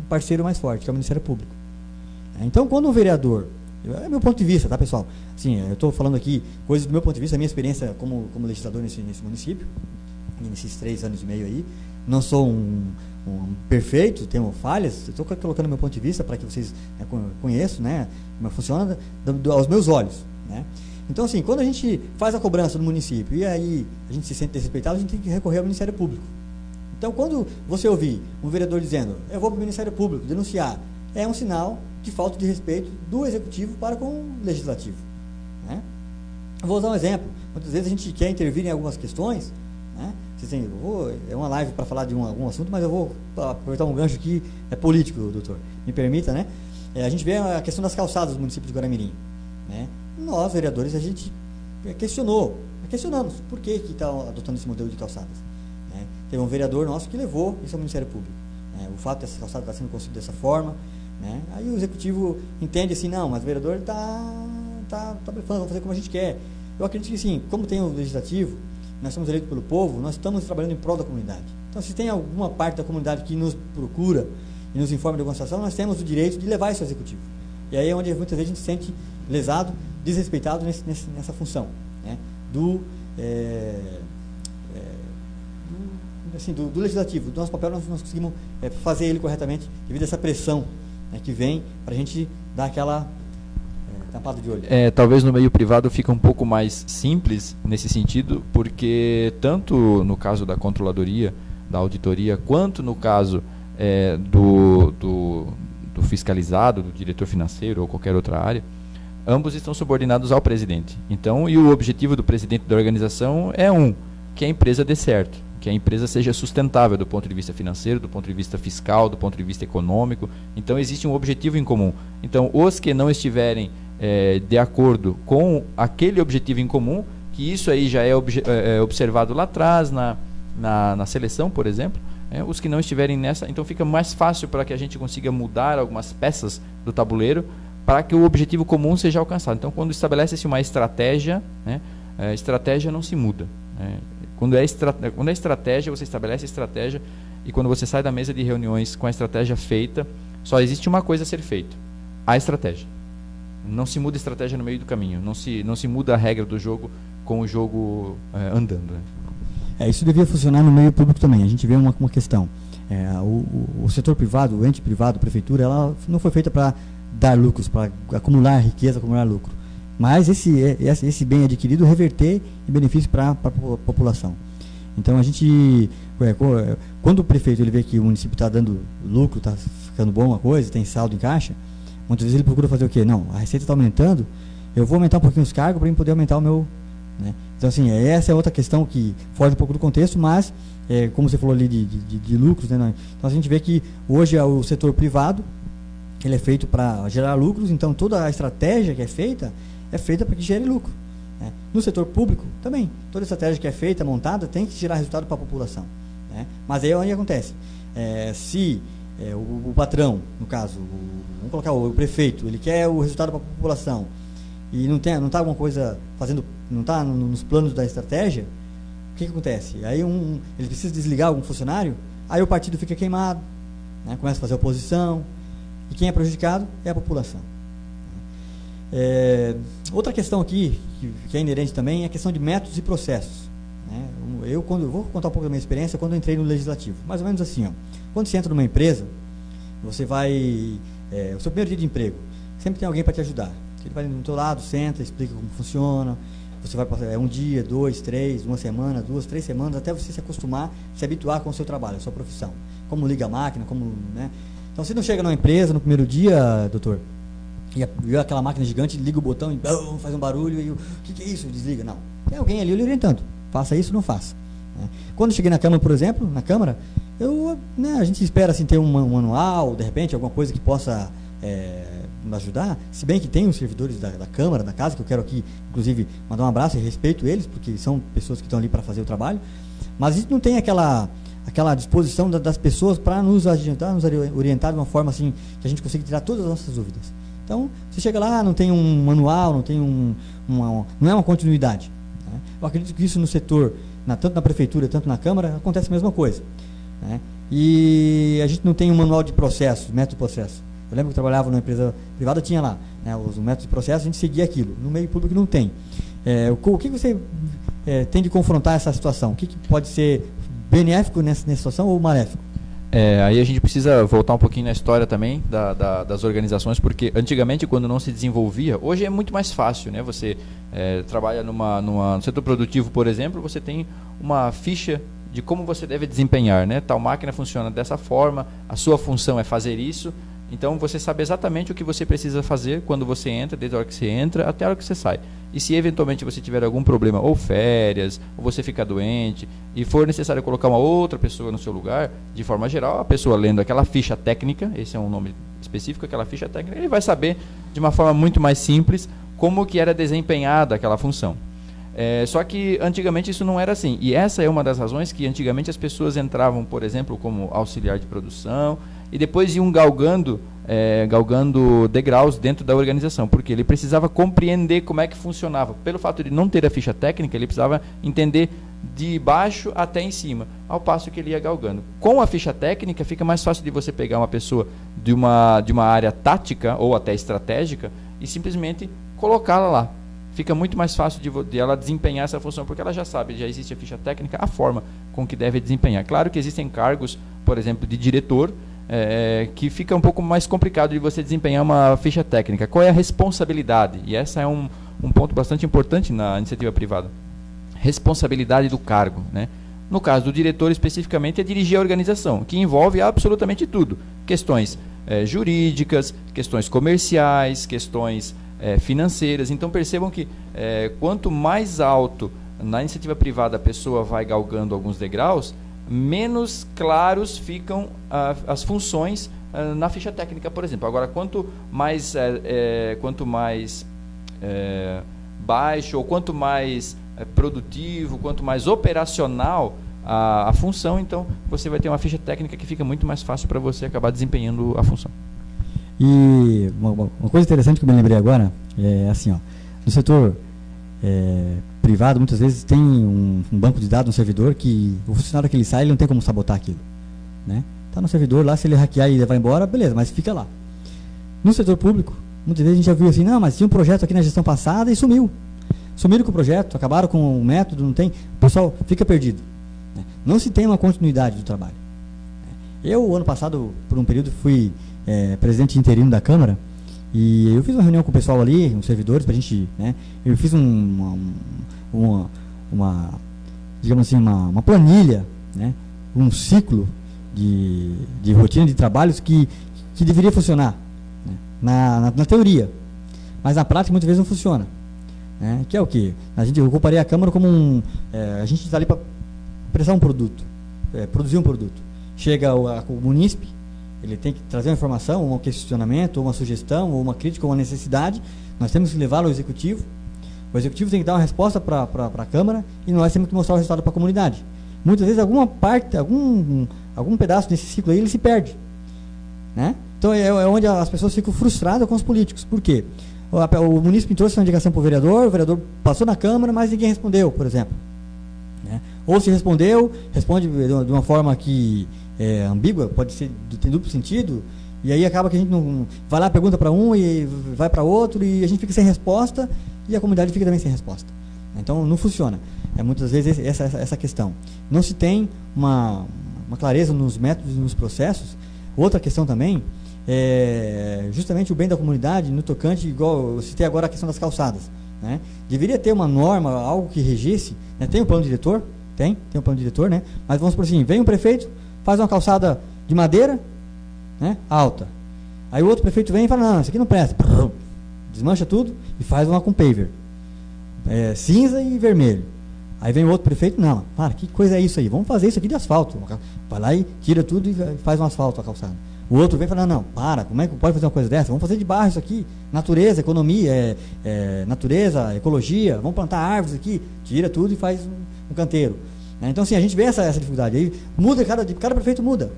Speaker 2: parceiro mais forte, que é o Ministério Público. Então, quando um vereador, é meu ponto de vista, tá, pessoal? Assim, eu estou falando aqui coisas do meu ponto de vista, a minha experiência como legislador nesse município, nesses 3 anos e meio aí. Não sou um perfeito, tenho falhas, estou colocando meu ponto de vista para que vocês conheçam, né, como funciona aos meus olhos, né? Então, assim, quando a gente faz a cobrança no município e aí a gente se sente desrespeitado, a gente tem que recorrer ao Ministério Público. Então, quando você ouvir um vereador dizendo, eu vou para o Ministério Público denunciar, é um sinal de falta de respeito do Executivo para com o Legislativo, né? Eu vou dar um exemplo. Muitas vezes a gente quer intervir em algumas questões, né? É uma live para falar de algum assunto, mas eu vou aproveitar um gancho aqui, político, doutor. Me permita, né? A gente vê a questão das calçadas do município de Guaramirim, né? Nós, vereadores, a gente questionamos por que está adotando esse modelo de calçadas, né? Teve um vereador nosso que levou isso ao Ministério Público, né? O fato dessa calçada estar sendo construída dessa forma, né? Aí o executivo entende assim, não, mas o vereador está blefando, vamos fazer como a gente quer. Eu acredito que sim, como tem o legislativo, nós somos eleitos pelo povo, nós estamos trabalhando em prol da comunidade. Então, se tem alguma parte da comunidade que nos procura e nos informa de alguma situação, nós temos o direito de levar isso ao executivo. E aí é onde muitas vezes a gente se sente lesado, desrespeitado nessa função, né? Do legislativo, do nosso papel, nós conseguimos fazer ele corretamente devido a essa pressão, né, que vem para a gente dar aquela tapada de olho.
Speaker 4: Talvez no meio privado fica um pouco mais simples nesse sentido, porque tanto no caso da controladoria, da auditoria, quanto no caso do fiscalizado, do diretor financeiro ou qualquer outra área, ambos estão subordinados ao presidente. Então, e o objetivo do presidente da organização é que a empresa dê certo, que a empresa seja sustentável do ponto de vista financeiro, do ponto de vista fiscal, do ponto de vista econômico. Então, existe um objetivo em comum. Então, os que não estiverem de acordo com aquele objetivo em comum, que isso aí já é observado lá atrás, na seleção, por exemplo, os que não estiverem nessa, então fica mais fácil para que a gente consiga mudar algumas peças do tabuleiro para que o objetivo comum seja alcançado. Então, quando estabelece-se uma estratégia, né, a estratégia não se muda. Quando é estratégia, você estabelece a estratégia, e quando você sai da mesa de reuniões com a estratégia feita, só existe uma coisa a ser feita: a estratégia. Não se muda a estratégia no meio do caminho, não se muda a regra do jogo com o jogo andando, né?
Speaker 2: Isso devia funcionar no meio público também. A gente vê uma questão. O setor privado, o ente privado, a prefeitura, ela não foi feita para dar lucros, para acumular riqueza, acumular lucro. Mas esse bem adquirido reverter em benefício para a população. Então, a gente, quando o prefeito ele vê que o município está dando lucro, está ficando bom a coisa, tem saldo em caixa, muitas vezes ele procura fazer o quê? Não, a receita está aumentando, eu vou aumentar um pouquinho os cargos para poder aumentar o meu... Né? Então, assim, essa é outra questão que foge um pouco do contexto, mas, como você falou ali de lucros, né? Então a gente vê que hoje o setor privado, ele é feito para gerar lucros, então toda a estratégia que é feita para que gere lucro, né? No setor público, também, toda a estratégia que é feita, montada, tem que gerar resultado para a população, né? Mas aí é onde acontece. Se o patrão, no caso, vamos colocar o prefeito, ele quer o resultado para a população, e não está alguma coisa fazendo, não está nos planos da estratégia, o que acontece? Aí ele precisa desligar algum funcionário, aí o partido fica queimado, né? Começa a fazer oposição, e quem é prejudicado é a população. Outra questão aqui, que é inerente também, é a questão de métodos e processos, né? Eu vou contar um pouco da minha experiência quando eu entrei no Legislativo. Mais ou menos assim, quando você entra numa empresa, você vai... o seu primeiro dia de emprego, sempre tem alguém para te ajudar. Ele vai no teu lado, senta, explica como funciona. Você vai passar um dia, 2, 3, uma semana, 2, 3 semanas, até você se acostumar, se habituar com o seu trabalho, a sua profissão. Como liga a máquina, né? Então, você não chega numa empresa no primeiro dia, doutor, e vê aquela máquina gigante, liga o botão e faz um barulho, e o que é isso? Desliga. Não. Tem alguém ali lhe orientando. Faça isso, não faça. Né? Quando eu cheguei na Câmara, por exemplo, a gente espera assim, ter um manual, de repente, alguma coisa que possa... nos ajudar, se bem que tem os servidores da Câmara, da Casa, que eu quero aqui, inclusive, mandar um abraço e respeito eles, porque são pessoas que estão ali para fazer o trabalho, mas a gente não tem aquela disposição das pessoas para nos ajudar, nos orientar de uma forma assim, que a gente consiga tirar todas as nossas dúvidas. Então, você chega lá, não tem um manual, não tem não é uma continuidade, né? Eu acredito que isso no setor, tanto na Prefeitura, tanto na Câmara, acontece a mesma coisa, né? E a gente não tem um manual de processo, método de processo. Eu lembro que eu trabalhava numa empresa privada, tinha lá, né, os métodos de processo, a gente seguia aquilo. No meio público não tem. O que você tem de confrontar essa situação? O que pode ser benéfico nessa situação ou maléfico?
Speaker 4: Aí a gente precisa voltar um pouquinho na história também das organizações, porque antigamente, quando não se desenvolvia, hoje é muito mais fácil, né? Você trabalha no setor produtivo, por exemplo, você tem uma ficha de como você deve desempenhar, né? Tal máquina funciona dessa forma, a sua função é fazer isso, Então você sabe exatamente o que você precisa fazer quando você entra, desde a hora que você entra até a hora que você sai. E se eventualmente você tiver algum problema, ou férias, ou você ficar doente, e for necessário colocar uma outra pessoa no seu lugar, de forma geral, a pessoa lendo aquela ficha técnica, esse é um nome específico, aquela ficha técnica, ele vai saber de uma forma muito mais simples como que era desempenhada aquela função. Só que antigamente isso não era assim, e essa é uma das razões que antigamente as pessoas entravam, por exemplo, como auxiliar de produção, e depois iam galgando degraus dentro da organização, porque ele precisava compreender como é que funcionava. Pelo fato de não ter a ficha técnica, ele precisava entender de baixo até em cima, ao passo que ele ia galgando. Com a ficha técnica, fica mais fácil de você pegar uma pessoa de uma área tática ou até estratégica e simplesmente colocá-la lá. Fica muito mais fácil de ela desempenhar essa função, porque ela já sabe, já existe a ficha técnica, a forma com que deve desempenhar. Claro que existem cargos, por exemplo, de diretor, que fica um pouco mais complicado de você desempenhar uma ficha técnica. Qual é a responsabilidade? E essa é um ponto bastante importante na iniciativa privada. Responsabilidade do cargo, né? No caso do diretor, especificamente, é dirigir a organização, que envolve absolutamente tudo. Questões jurídicas, questões comerciais, questões financeiras. Então percebam que quanto mais alto na iniciativa privada a pessoa vai galgando alguns degraus, menos claros ficam as funções na ficha técnica, por exemplo. Agora, quanto mais baixo ou quanto mais produtivo, quanto mais operacional a função, então você vai ter uma ficha técnica que fica muito mais fácil para você acabar desempenhando a função.
Speaker 2: E uma coisa interessante que eu me lembrei agora é assim, ó, no setor privado, muitas vezes tem um banco de dados, um servidor, que o funcionário que ele sai, ele não tem como sabotar aquilo, né? Tá no servidor lá, se ele hackear e levar embora, beleza, mas fica lá. No setor público, muitas vezes a gente já viu assim, não, mas tinha um projeto aqui na gestão passada e sumiu. Sumiram com o projeto, acabaram com o método, não tem, o pessoal fica perdido, né? Não se tem uma continuidade do trabalho. Eu, ano passado, por um período, fui presidente interino da Câmara, e eu fiz uma reunião com o pessoal ali, os servidores, para a gente, né, eu fiz digamos assim, uma planilha, né, um ciclo de rotina de trabalhos que deveria funcionar, né, na teoria, mas na prática muitas vezes não funciona, né, que é o quê? Eu comparei a Câmara como a gente está ali para prestar um produto, produzir um produto. Chega o munícipe, ele tem que trazer uma informação, um questionamento, ou uma sugestão, ou uma crítica, ou uma necessidade. Nós temos que levá-lo ao executivo. O executivo tem que dar uma resposta para a Câmara e nós temos que mostrar o resultado para a comunidade. Muitas vezes alguma parte, algum pedaço desse ciclo aí ele se perde, né? Então é onde as pessoas ficam frustradas com os políticos. Por quê? O munícipe trouxe uma indicação para o vereador passou na Câmara, mas ninguém respondeu, por exemplo, né? Ou se respondeu, responde de uma forma que ambígua, pode ser, tem duplo sentido, e aí acaba que a gente não vai lá, pergunta para um e vai para outro, e a gente fica sem resposta e a comunidade fica também sem resposta. Então não funciona. Muitas vezes essa questão. Não se tem uma clareza nos métodos e nos processos. Outra questão também é justamente o bem da comunidade no tocante, igual eu citei agora a questão das calçadas, né? Deveria ter uma norma, algo que regisse, né? Tem um plano diretor? Tem um plano diretor, né? Mas vamos por assim, vem um prefeito, faz uma calçada de madeira, né, alta. Aí o outro prefeito vem e fala, não, isso aqui não presta. Desmancha tudo e faz uma com paver. Cinza e vermelho. Aí vem o outro prefeito, não, para, que coisa é isso aí? Vamos fazer isso aqui de asfalto. Vai lá e tira tudo e faz um asfalto a calçada. O outro vem e fala, não, para, como é que pode fazer uma coisa dessa? Vamos fazer de barro isso aqui. Natureza, economia, natureza, ecologia, vamos plantar árvores aqui, tira tudo e faz um canteiro. Então, assim, a gente vê essa dificuldade. Aí muda, cada prefeito muda.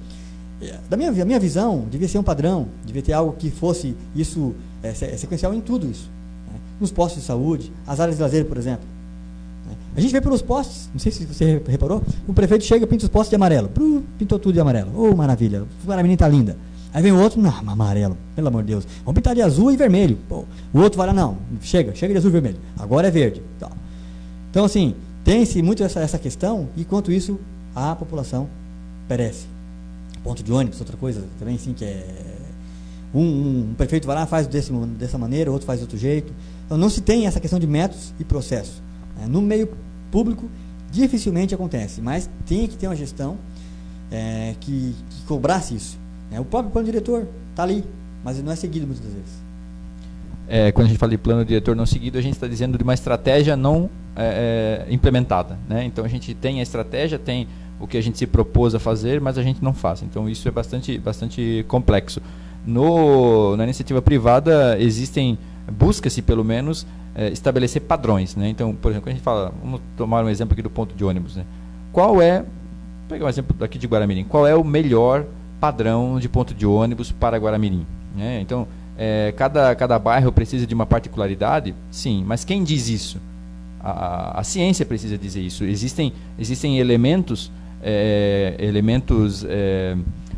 Speaker 2: Da minha visão, devia ser um padrão, devia ter algo que fosse isso, sequencial em tudo isso, né? Nos postos de saúde, as áreas de lazer, por exemplo. A gente vê pelos postes, não sei se você reparou, o prefeito chega e pinta os postes de amarelo. Pintou tudo de amarelo. Oh, maravilha, a menina está linda. Aí vem o outro, não, amarelo, pelo amor de Deus. Vamos pintar de azul e vermelho. Pô. O outro vai lá, não, chega de azul e vermelho. Agora é verde. Então, assim, tem-se muito essa questão, e quanto isso, a população perece. Ponto de ônibus, outra coisa também, sim, que um prefeito vai lá, faz dessa maneira, outro faz de outro jeito. Então, não se tem essa questão de métodos e processos. No meio público, dificilmente acontece, mas tem que ter uma gestão que cobrasse isso. O próprio plano diretor está ali, mas ele não é seguido muitas das vezes.
Speaker 4: Quando a gente fala de plano diretor não seguido, a gente está dizendo de uma estratégia não implementada, né? Então a gente tem a estratégia, tem o que a gente se propôs a fazer, mas a gente não faz. Então isso é bastante complexo. Na iniciativa privada busca-se pelo menos estabelecer padrões, né? Então, por exemplo, quando a gente fala, vamos tomar um exemplo aqui do ponto de ônibus, né? Vou pegar um exemplo daqui de Guaramirim, qual é o melhor padrão de ponto de ônibus para Guaramirim, né? Então, cada bairro precisa de uma particularidade, sim, mas quem diz isso? A ciência precisa dizer isso. Existem elementos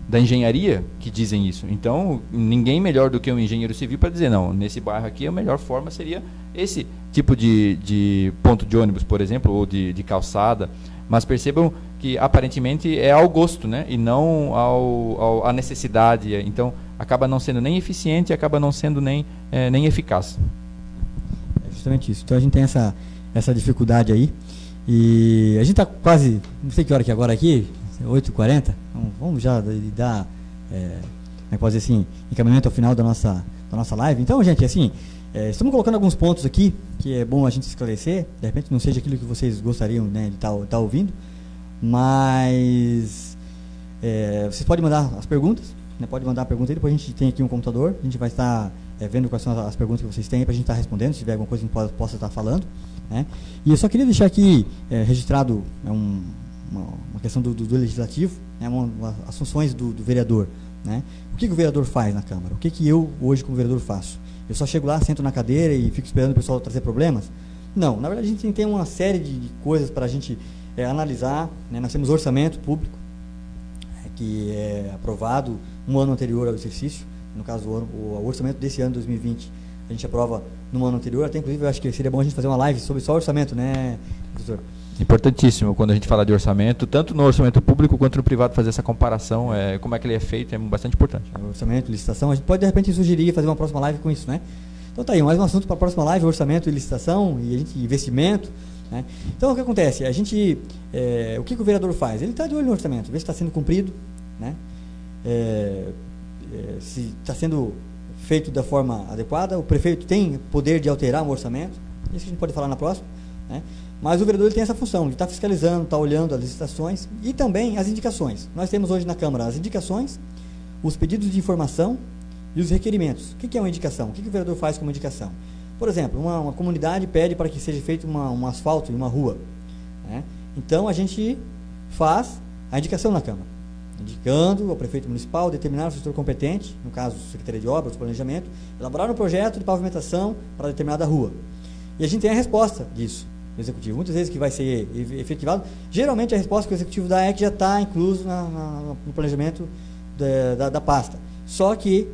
Speaker 4: da engenharia que dizem isso. Então, ninguém melhor do que um engenheiro civil para dizer, não, nesse bairro aqui a melhor forma seria esse tipo de ponto de ônibus, por exemplo, ou de calçada. Mas percebam que aparentemente é ao gosto, né? E não à necessidade. Então, acaba não sendo nem eficiente, acaba não sendo nem eficaz.
Speaker 2: É justamente isso. Então, a gente tem essa dificuldade aí. E a gente está quase, não sei que hora que é agora aqui, 8h40. Então, vamos já dar, pode dizer assim, encaminhamento ao final da nossa live. Então, gente, assim, estamos colocando alguns pontos aqui que é bom a gente esclarecer. De repente não seja aquilo que vocês gostariam, né, de estar ouvindo, mas vocês podem mandar as perguntas, né, pode mandar a pergunta aí, depois a gente tem aqui um computador, a gente vai estar vendo quais são as perguntas que vocês têm para a gente estar respondendo, se tiver alguma coisa que a gente possa estar falando, né. E eu só queria deixar aqui registrado uma questão do legislativo, né, as funções do vereador, né. O que o vereador faz na Câmara? O que eu hoje como vereador faço? Eu só chego lá, sento na cadeira e fico esperando o pessoal trazer problemas? Não, na verdade a gente tem uma série de coisas para a gente analisar, né. Nós temos orçamento público, que é aprovado um ano anterior ao exercício, no caso o orçamento desse ano, 2020, a gente aprova no ano anterior, até inclusive eu acho que seria bom a gente fazer uma live sobre só orçamento, né, professor?
Speaker 4: Importantíssimo, quando a gente fala de orçamento, tanto no orçamento público quanto no privado, fazer essa comparação, como é que ele é feito, é bastante importante.
Speaker 2: Orçamento, licitação, a gente pode de repente sugerir fazer uma próxima live com isso, né? Então tá aí, mais um assunto para a próxima live, orçamento e licitação, e investimento, né? Então o que acontece? O que o vereador faz? Ele está de olho no orçamento, vê se está sendo cumprido, né? Se está sendo feito da forma adequada, o prefeito tem poder de alterar um orçamento, isso que a gente pode falar na próxima, né? Mas o vereador ele tem essa função de estar fiscalizando, estar olhando as licitações e também as indicações. Nós temos hoje na Câmara as indicações, os pedidos de informação e os requerimentos. O que é uma indicação? O que o vereador faz como indicação? Por exemplo, uma comunidade pede para que seja feito um asfalto em uma rua, né? Então a gente faz a indicação na Câmara, indicando ao prefeito municipal, determinar o setor competente, no caso Secretaria de Obras, Planejamento, elaborar um projeto de pavimentação para determinada rua. E a gente tem a resposta disso do executivo. Muitas vezes que vai ser efetivado, geralmente a resposta que o executivo dá é que já está incluso no planejamento da pasta. Só que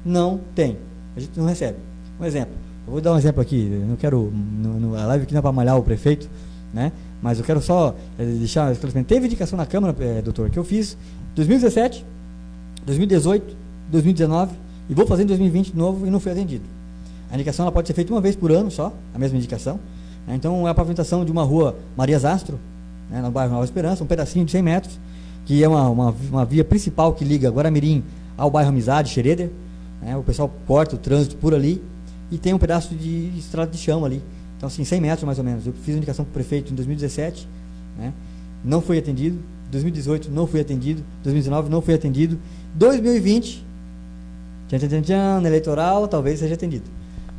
Speaker 2: não tem, a gente não recebe. Um exemplo, eu vou dar um exemplo aqui, eu não quero, a live aqui não é para malhar o prefeito, né? Mas eu quero só deixar um esclarecimento. Teve indicação na Câmara, doutor, que eu fiz em 2017, 2018, 2019 e vou fazer em 2020 de novo e não foi atendido. A indicação ela pode ser feita uma vez por ano só, a mesma indicação. Então, é a pavimentação de uma rua Maria Zastro, né, no bairro Nova Esperança, um pedacinho de 100 metros, que é uma via principal que liga Guaramirim ao bairro Amizade, Xereder, né, o pessoal corta o trânsito por ali, e tem um pedaço de estrada de chão ali. Então, assim, 100 metros mais ou menos. Eu fiz a indicação para o prefeito em 2017, né, não foi atendido, 2018 não foi atendido, 2019 não foi atendido, 2020, na eleitoral, talvez seja atendido,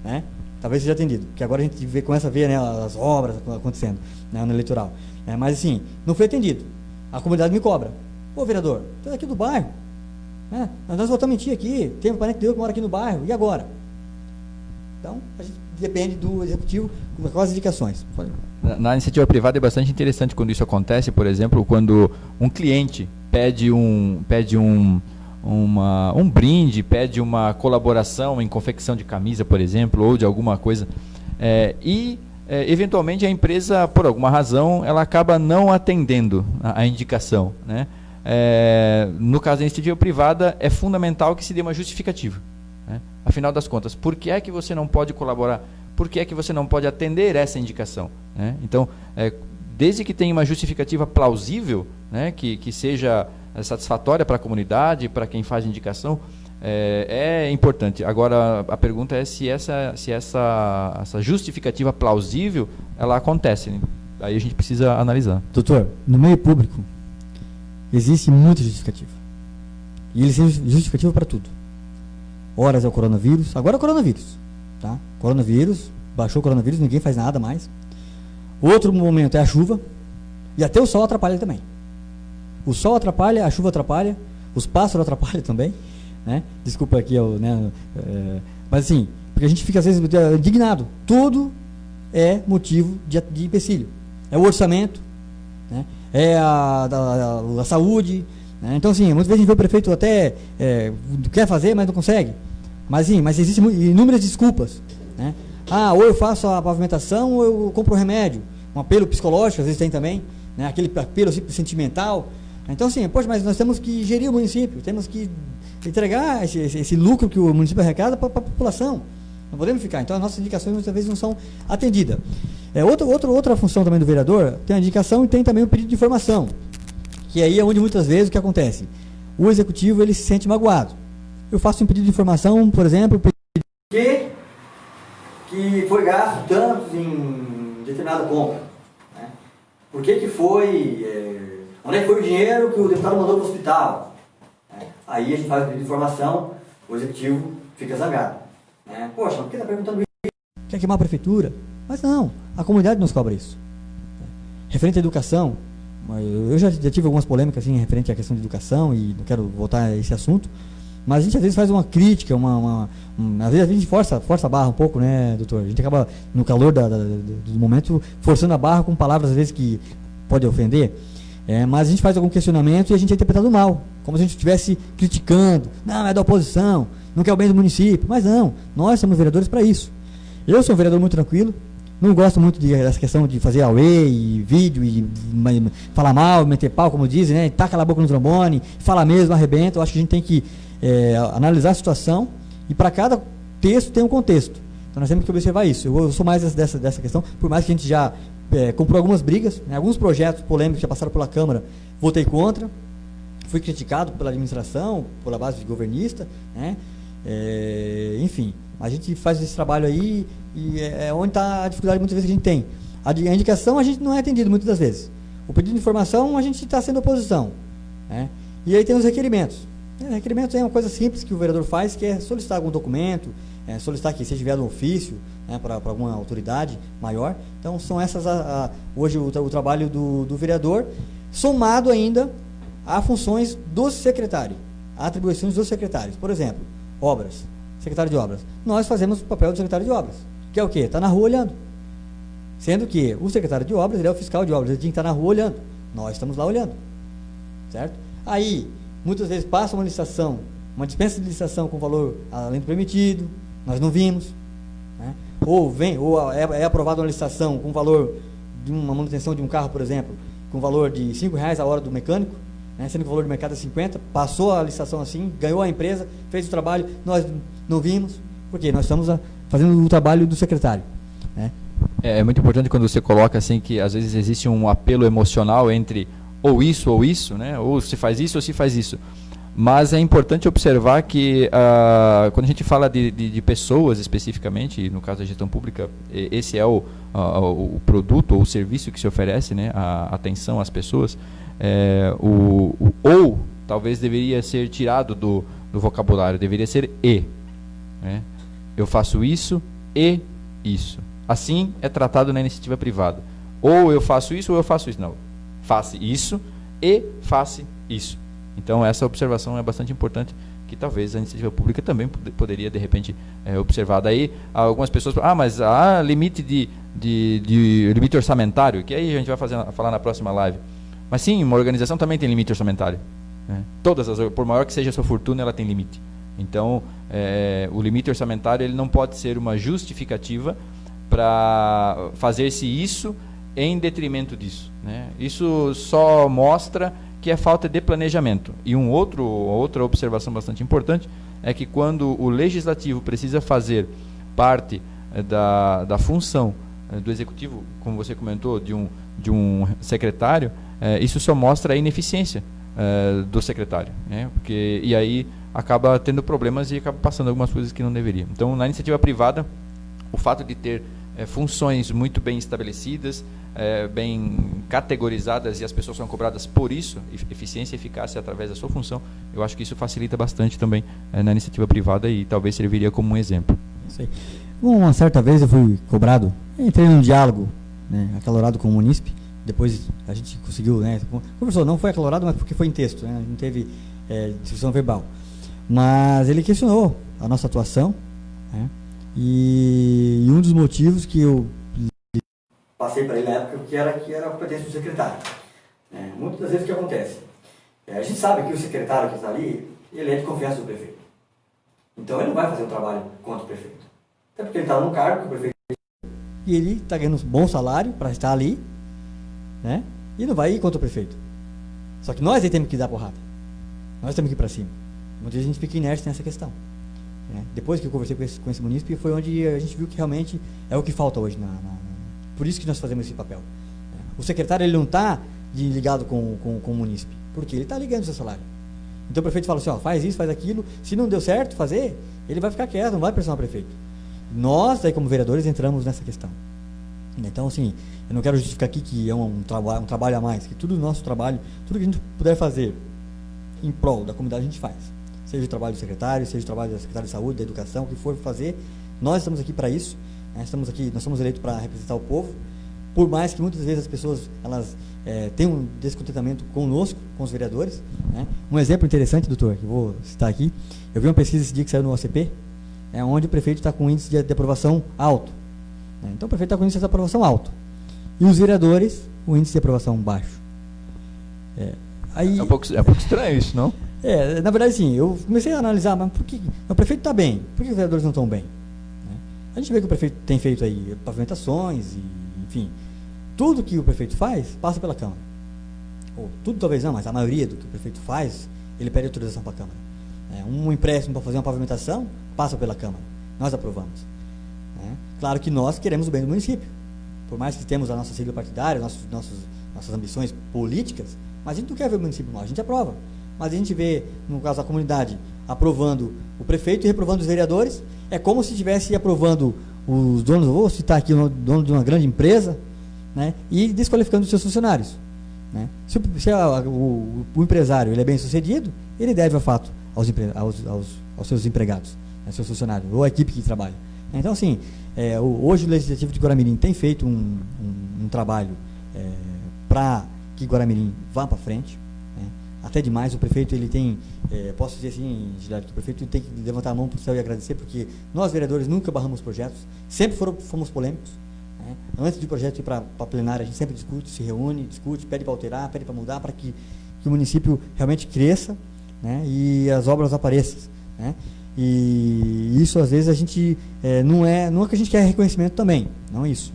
Speaker 2: né? Talvez seja atendido, porque agora a gente começa a ver, né, as obras acontecendo, né, no eleitoral. Mas assim, não foi atendido. A comunidade me cobra. Ô vereador, tu é aqui do bairro, né? Nós voltamos a mentir aqui, tem um parente teu que mora aqui no bairro, e agora? Então, a gente depende do executivo com as indicações.
Speaker 4: Na iniciativa privada é bastante interessante quando isso acontece, por exemplo, quando um cliente pede um brinde, pede uma colaboração em confecção de camisa, por exemplo, ou de alguma coisa, eventualmente a empresa, por alguma razão, ela acaba não atendendo a indicação, né? No caso da iniciativa privada, é fundamental que se dê uma justificativa, né? Afinal das contas, por que é que você não pode colaborar? Por que é que você não pode atender essa indicação, né? Então, desde que tenha uma justificativa plausível, né, que seja satisfatória para a comunidade, para quem faz indicação, é importante. Agora, a pergunta é se essa justificativa plausível, ela acontece, né? Aí a gente precisa analisar.
Speaker 2: Doutor, no meio público, existe muita justificativa. E eles têm justificativa para tudo. Horas é o coronavírus, agora é o coronavírus. Tá? Coronavírus, baixou o coronavírus, ninguém faz nada mais. Outro momento é a chuva, e até o sol atrapalha também. O sol atrapalha, a chuva atrapalha, os pássaros atrapalham também. Né? Desculpa aqui, mas assim, porque a gente fica às vezes indignado. Tudo é motivo de empecilho. É o orçamento, né? É a saúde, né? Então assim, muitas vezes a gente vê o prefeito até quer fazer, mas não consegue. Mas sim, mas existem inúmeras desculpas, né? Ou eu faço a pavimentação ou eu compro o remédio. Um apelo psicológico, às vezes tem também, né? Aquele apelo sentimental. Então assim, poxa, mas nós temos que gerir o município, temos que entregar esse lucro que o município arrecada para a população. Não podemos ficar. Então as nossas indicações muitas vezes não são atendidas. Outra função também do vereador, tem a indicação e tem também o pedido de informação. Que aí é onde muitas vezes o que acontece? O executivo ele se sente magoado. Eu faço um pedido de informação, por exemplo,
Speaker 1: que foi gasto tanto em determinada compra, né? Por que foi, onde é que foi o dinheiro que o deputado mandou para o hospital? Aí a gente faz o pedido de informação, o executivo fica zangado. Poxa, por que está perguntando isso?
Speaker 2: Quer queimar a prefeitura? Mas não, a comunidade nos cobra isso. Referente à educação, eu já tive algumas polêmicas assim, referente à questão de educação e não quero voltar a esse assunto, mas a gente às vezes faz uma crítica, às vezes a gente força a barra um pouco, né, doutor? A gente acaba, no calor do momento, forçando a barra com palavras às vezes que pode ofender, mas a gente faz algum questionamento e a gente é interpretado mal, como se a gente estivesse criticando, não, é da oposição, não quer o bem do município, mas não, nós somos vereadores para isso. Eu sou um vereador muito tranquilo, não gosto muito dessa questão de fazer auê e vídeo e falar mal, meter pau, como dizem, né? Taca a boca no trombone, fala mesmo, arrebenta. Eu acho que a gente tem que analisar a situação e para cada texto tem um contexto. Então nós temos que observar isso. Eu sou mais dessa questão, por mais que a gente já comprou algumas brigas, né? Alguns projetos polêmicos que já passaram pela Câmara, votei contra, fui criticado pela administração, pela base de governista, né? Enfim, a gente faz esse trabalho aí e é onde está a dificuldade muitas vezes que a gente tem. A indicação a gente não é atendido muitas das vezes. O pedido de informação a gente está sendo oposição, né? E aí tem os requerimentos. Requerimentos é uma coisa simples que o vereador faz, que é solicitar algum documento, solicitar que seja enviado um ofício, né, para alguma autoridade maior. Então são essas hoje o trabalho do vereador, somado ainda a funções do secretário, a atribuições dos secretários. Por exemplo, obras, secretário de obras. Nós fazemos o papel do secretário de obras, que é o quê? Está na rua olhando. Sendo que o secretário de obras, ele é o fiscal de obras, ele tem que estar na rua olhando. Nós estamos lá olhando. Certo? Aí, muitas vezes passa uma licitação, uma dispensa de licitação com valor além do permitido, nós não vimos. Né? Ou é aprovada uma licitação com valor de uma manutenção de um carro, por exemplo, com valor de R$5 a hora do mecânico, né? Sendo que o valor de mercado é 50, passou a licitação assim, ganhou a empresa, fez o trabalho, nós não vimos, porque nós estamos fazendo o trabalho do secretário. Né?
Speaker 4: É muito importante quando você coloca assim que às vezes existe um apelo emocional entre ou isso, né? Ou se faz isso ou se faz isso. Mas é importante observar que quando a gente fala de pessoas especificamente, no caso da gestão pública, esse é o produto ou o serviço que se oferece, né? A atenção às pessoas. Ou talvez deveria ser tirado do vocabulário, deveria ser e. Né? Eu faço isso e isso. Assim é tratado na iniciativa privada. Ou eu faço isso ou eu faço isso. Não. Faça isso e faça isso. Então essa observação é bastante importante, que talvez a iniciativa pública também poderia de repente observar. Daí algumas pessoas mas há limite de limite orçamentário, que aí a gente vai falar na próxima live. Mas sim, uma organização também tem limite orçamentário. Né? Por maior que seja a sua fortuna, ela tem limite. Então o limite orçamentário ele não pode ser uma justificativa para fazer-se isso em detrimento disso. Né? Isso só mostra que é falta de planejamento. E outra observação bastante importante é que quando o legislativo precisa fazer parte da função do executivo, como você comentou, de um secretário, isso só mostra a ineficiência do secretário. Né? E aí acaba tendo problemas e acaba passando algumas coisas que não deveria. Então, na iniciativa privada, o fato de ter funções muito bem estabelecidas, bem categorizadas e as pessoas são cobradas por isso, eficiência e eficácia através da sua função, eu acho que isso facilita bastante também na iniciativa privada e talvez serviria como um exemplo.
Speaker 2: Isso aí. Uma certa vez eu fui cobrado, entrei num diálogo, né, acalorado com o munícipe, depois a gente conseguiu, né, conversou, não foi acalorado, mas porque foi em texto, né, não teve discussão verbal. Mas ele questionou a nossa atuação, né, e um dos motivos que eu
Speaker 1: passei para ele na época que era a competência do secretário. Muitas das vezes o que acontece? A gente sabe que o secretário que está ali, ele é de confiança do prefeito. Então ele não vai fazer um trabalho contra o prefeito. Até porque ele está num cargo que o prefeito... E ele está ganhando um bom salário para estar ali, né? E não vai ir contra o prefeito. Só que nós aí temos que dar porrada. Nós temos que ir para cima. Muitas vezes a gente fica inerte nessa questão. Depois que eu conversei com esse munícipe, foi onde a gente viu que realmente é o que falta hoje. Por isso que nós fazemos esse papel. O secretário ele não está ligado com o munícipe, porque ele está ligando o seu salário. Então o prefeito fala assim, ó, faz isso, faz aquilo. Se não deu certo fazer, ele vai ficar quieto, não vai pressionar o prefeito. Nós, aí, como vereadores, entramos nessa questão. Então, assim, eu não quero justificar aqui que é um trabalho a mais, que tudo o nosso trabalho, tudo que a gente puder fazer em prol da comunidade, a gente faz. Seja o trabalho do secretário, seja o trabalho da secretária de saúde, da educação, o que for fazer, nós estamos aqui para isso, estamos aqui, nós somos eleitos para representar o povo, por mais que muitas vezes as pessoas elas tenham um descontentamento conosco, com os vereadores. Um exemplo interessante, doutor, que eu vou citar aqui, eu vi uma pesquisa esse dia que saiu no OCP, onde o prefeito está com índice de aprovação alto. Então o prefeito está com índice de aprovação alto. E os vereadores, o índice de aprovação baixo. Aí,
Speaker 4: é um pouco estranho isso, não?
Speaker 2: Na verdade, sim, eu comecei a analisar, mas por que o prefeito está bem? Por que os vereadores não estão bem? A gente vê que o prefeito tem feito aí pavimentações, enfim, tudo que o prefeito faz passa pela Câmara. Ou tudo talvez não, mas a maioria do que o prefeito faz, ele pede autorização para a Câmara. Um empréstimo para fazer uma pavimentação passa pela Câmara. Nós aprovamos. Claro que nós queremos o bem do município. Por mais que temos a nossa sigla partidária, nossas ambições políticas, mas a gente não quer ver o município mal, a gente aprova. Mas a gente vê, no caso da comunidade, aprovando o prefeito e reprovando os vereadores. É como se estivesse aprovando os donos, vou citar aqui o dono de uma grande empresa, e desqualificando os seus funcionários. Se o empresário ele é bem sucedido, ele deve, ao fato, aos seus empregados, aos seus funcionários, ou à equipe que trabalha. Então, assim, hoje o Legislativo de Guaramirim tem feito um trabalho para que Guaramirim vá para frente. Até demais, o prefeito, ele tem, posso dizer assim, Gilardo, que o prefeito tem que levantar a mão para o céu e agradecer, porque nós, vereadores, nunca barramos projetos, sempre fomos polêmicos. Antes do projeto ir para a plenária, a gente sempre discute, se reúne, discute, pede para alterar, pede para mudar, para que o município realmente cresça, e as obras apareçam. E isso, às vezes, a gente não é que a gente quer reconhecimento também, não é isso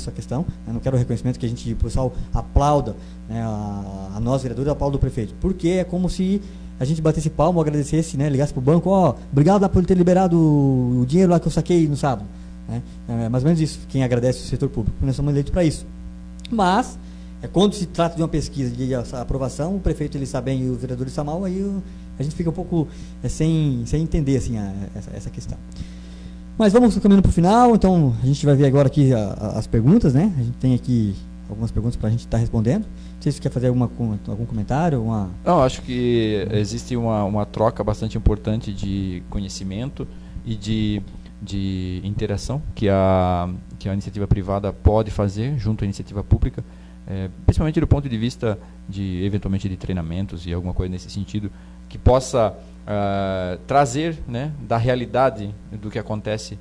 Speaker 2: a questão. Eu não quero o reconhecimento que o pessoal aplauda, a nós, vereadores, aplauda o prefeito, porque é como se a gente batesse palmo, agradecesse, ligasse para o banco, obrigado lá por ter liberado o dinheiro lá que eu saquei no sábado. É mais ou menos isso, quem agradece o setor público, nós somos eleitos para isso. Mas, quando se trata de uma pesquisa de aprovação, o prefeito ele está bem e o vereador está mal, aí a gente fica um pouco sem entender assim, essa questão. Mas vamos caminhando para o final, então a gente vai ver agora aqui as perguntas, A gente tem aqui algumas perguntas para a gente estar respondendo. Não sei se você quer fazer algum comentário.
Speaker 4: Não, acho que existe uma troca bastante importante de conhecimento e de interação que a iniciativa privada pode fazer junto à iniciativa pública, principalmente do ponto de vista eventualmente de treinamentos e alguma coisa nesse sentido, que possa trazer da realidade do que acontece,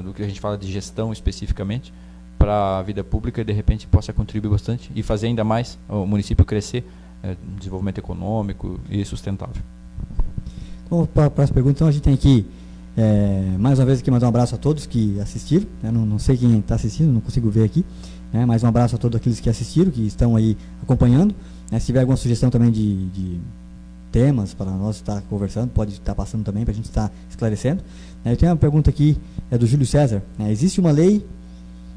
Speaker 4: do que a gente fala de gestão especificamente, para a vida pública e de repente possa contribuir bastante e fazer ainda mais o município crescer, desenvolvimento econômico e sustentável.
Speaker 2: Então, para as perguntas, então, a gente tem aqui mais uma vez aqui mandar um abraço a todos que assistiram, não sei quem está assistindo, não consigo ver aqui, mas um abraço a todos aqueles que assistiram, que estão aí acompanhando. Se tiver alguma sugestão também de temas para nós estar conversando, pode estar passando também para a gente estar esclarecendo. Eu tenho uma pergunta aqui, do Júlio César. Existe uma lei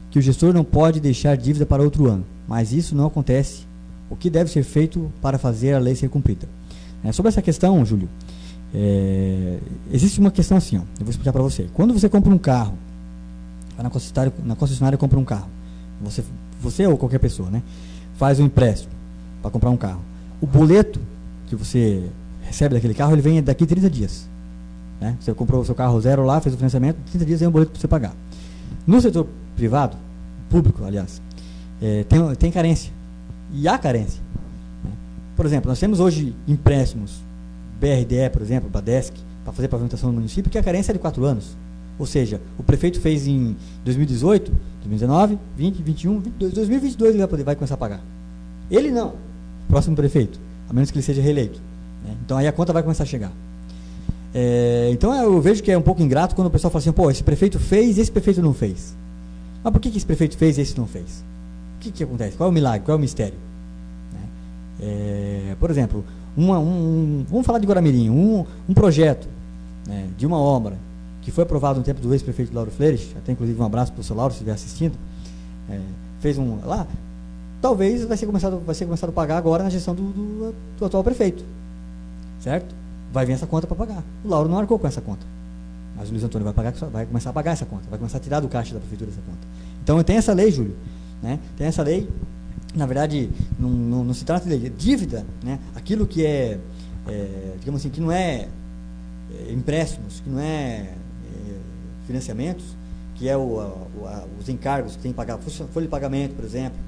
Speaker 2: que o gestor não pode deixar dívida para outro ano, mas isso não acontece. O que deve ser feito para fazer a lei ser cumprida? Sobre essa questão, Júlio, Existe uma questão assim, ó, eu vou explicar para você. Quando você compra um carro, vai na concessionária compra um carro, você ou qualquer pessoa, né, faz um empréstimo para comprar um carro. O boleto que você recebe daquele carro, ele vem daqui 30 dias. Né? Você comprou o seu carro zero lá, fez o financiamento, 30 dias vem um boleto para você pagar. No setor privado, público, aliás, tem carência. E há carência. Né? Por exemplo, nós temos hoje empréstimos, BRDE, por exemplo, Badesc, para fazer pavimentação no município, que a carência é de 4 anos. Ou seja, o prefeito fez em 2018, 2019, 20, 21, 22, 2022 ele vai começar a pagar. Ele não, o próximo prefeito, a menos que ele seja reeleito. Né? Então aí a conta vai começar a chegar. Então eu vejo que é um pouco ingrato quando o pessoal fala assim, pô, esse prefeito fez e esse prefeito não fez. Mas por que esse prefeito fez e esse não fez? O que acontece? Qual é o milagre? Qual é o mistério? Né? Por exemplo, vamos falar de Guaramirim, um projeto, né, de uma obra que foi aprovado no tempo do ex-prefeito Lauro Flores, até inclusive um abraço para o seu Lauro, se estiver assistindo, fez lá, talvez vai ser começado a pagar agora na gestão do atual prefeito, certo? Vai vir essa conta para pagar. O Lauro não arcou com essa conta, mas o Luiz Antônio vai começar a pagar essa conta, vai começar a tirar do caixa da prefeitura essa conta. Então tem essa lei, Júlio, né? Tem essa lei, na verdade, não se trata de dívida, né? Aquilo que digamos assim, que não é empréstimos, que não é financiamentos, que é os encargos que tem que pagar, folha de pagamento, por exemplo,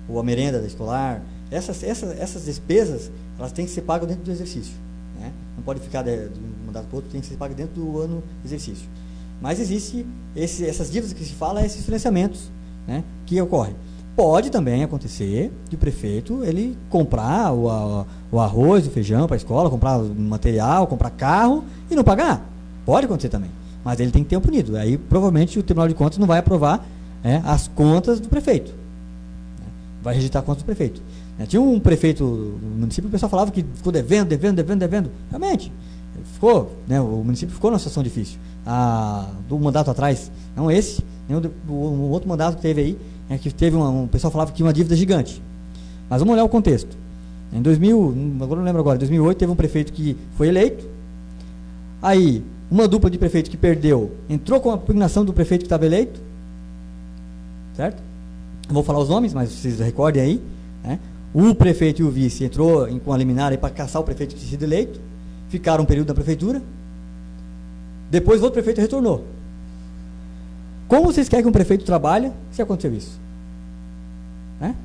Speaker 2: ou a merenda da escolar, essas despesas, elas têm que ser pagas dentro do exercício. Né? Não pode ficar de um mandato para o outro, tem que ser pago dentro do ano de exercício. Mas existe essas dívidas que se fala, esses financiamentos, né, que ocorrem. Pode também acontecer de o prefeito ele comprar o arroz, o feijão para a escola, comprar material, comprar carro e não pagar. Pode acontecer também. Mas ele tem que ter um punido. Aí provavelmente o Tribunal de Contas não vai aprovar as contas do prefeito. Vai rejeitar as contas do prefeito. Tinha um prefeito no município, o pessoal falava que ficou devendo. Realmente, ficou, né, o município ficou numa situação difícil. Do mandato atrás, não esse, nem o outro mandato que teve aí, que teve o pessoal falava que tinha uma dívida gigante. Mas vamos olhar o contexto. Em 2000, agora não lembro agora, em 2008 teve um prefeito que foi eleito, aí uma dupla de prefeito que perdeu, entrou com a impugnação do prefeito que estava eleito, certo? Não vou falar os nomes, mas vocês recordem aí, né? O prefeito e o vice entrou com a liminar para caçar o prefeito que tinha sido eleito, ficaram um período na prefeitura, depois o outro prefeito retornou. Como vocês querem que um prefeito trabalhe se aconteceu isso? Né?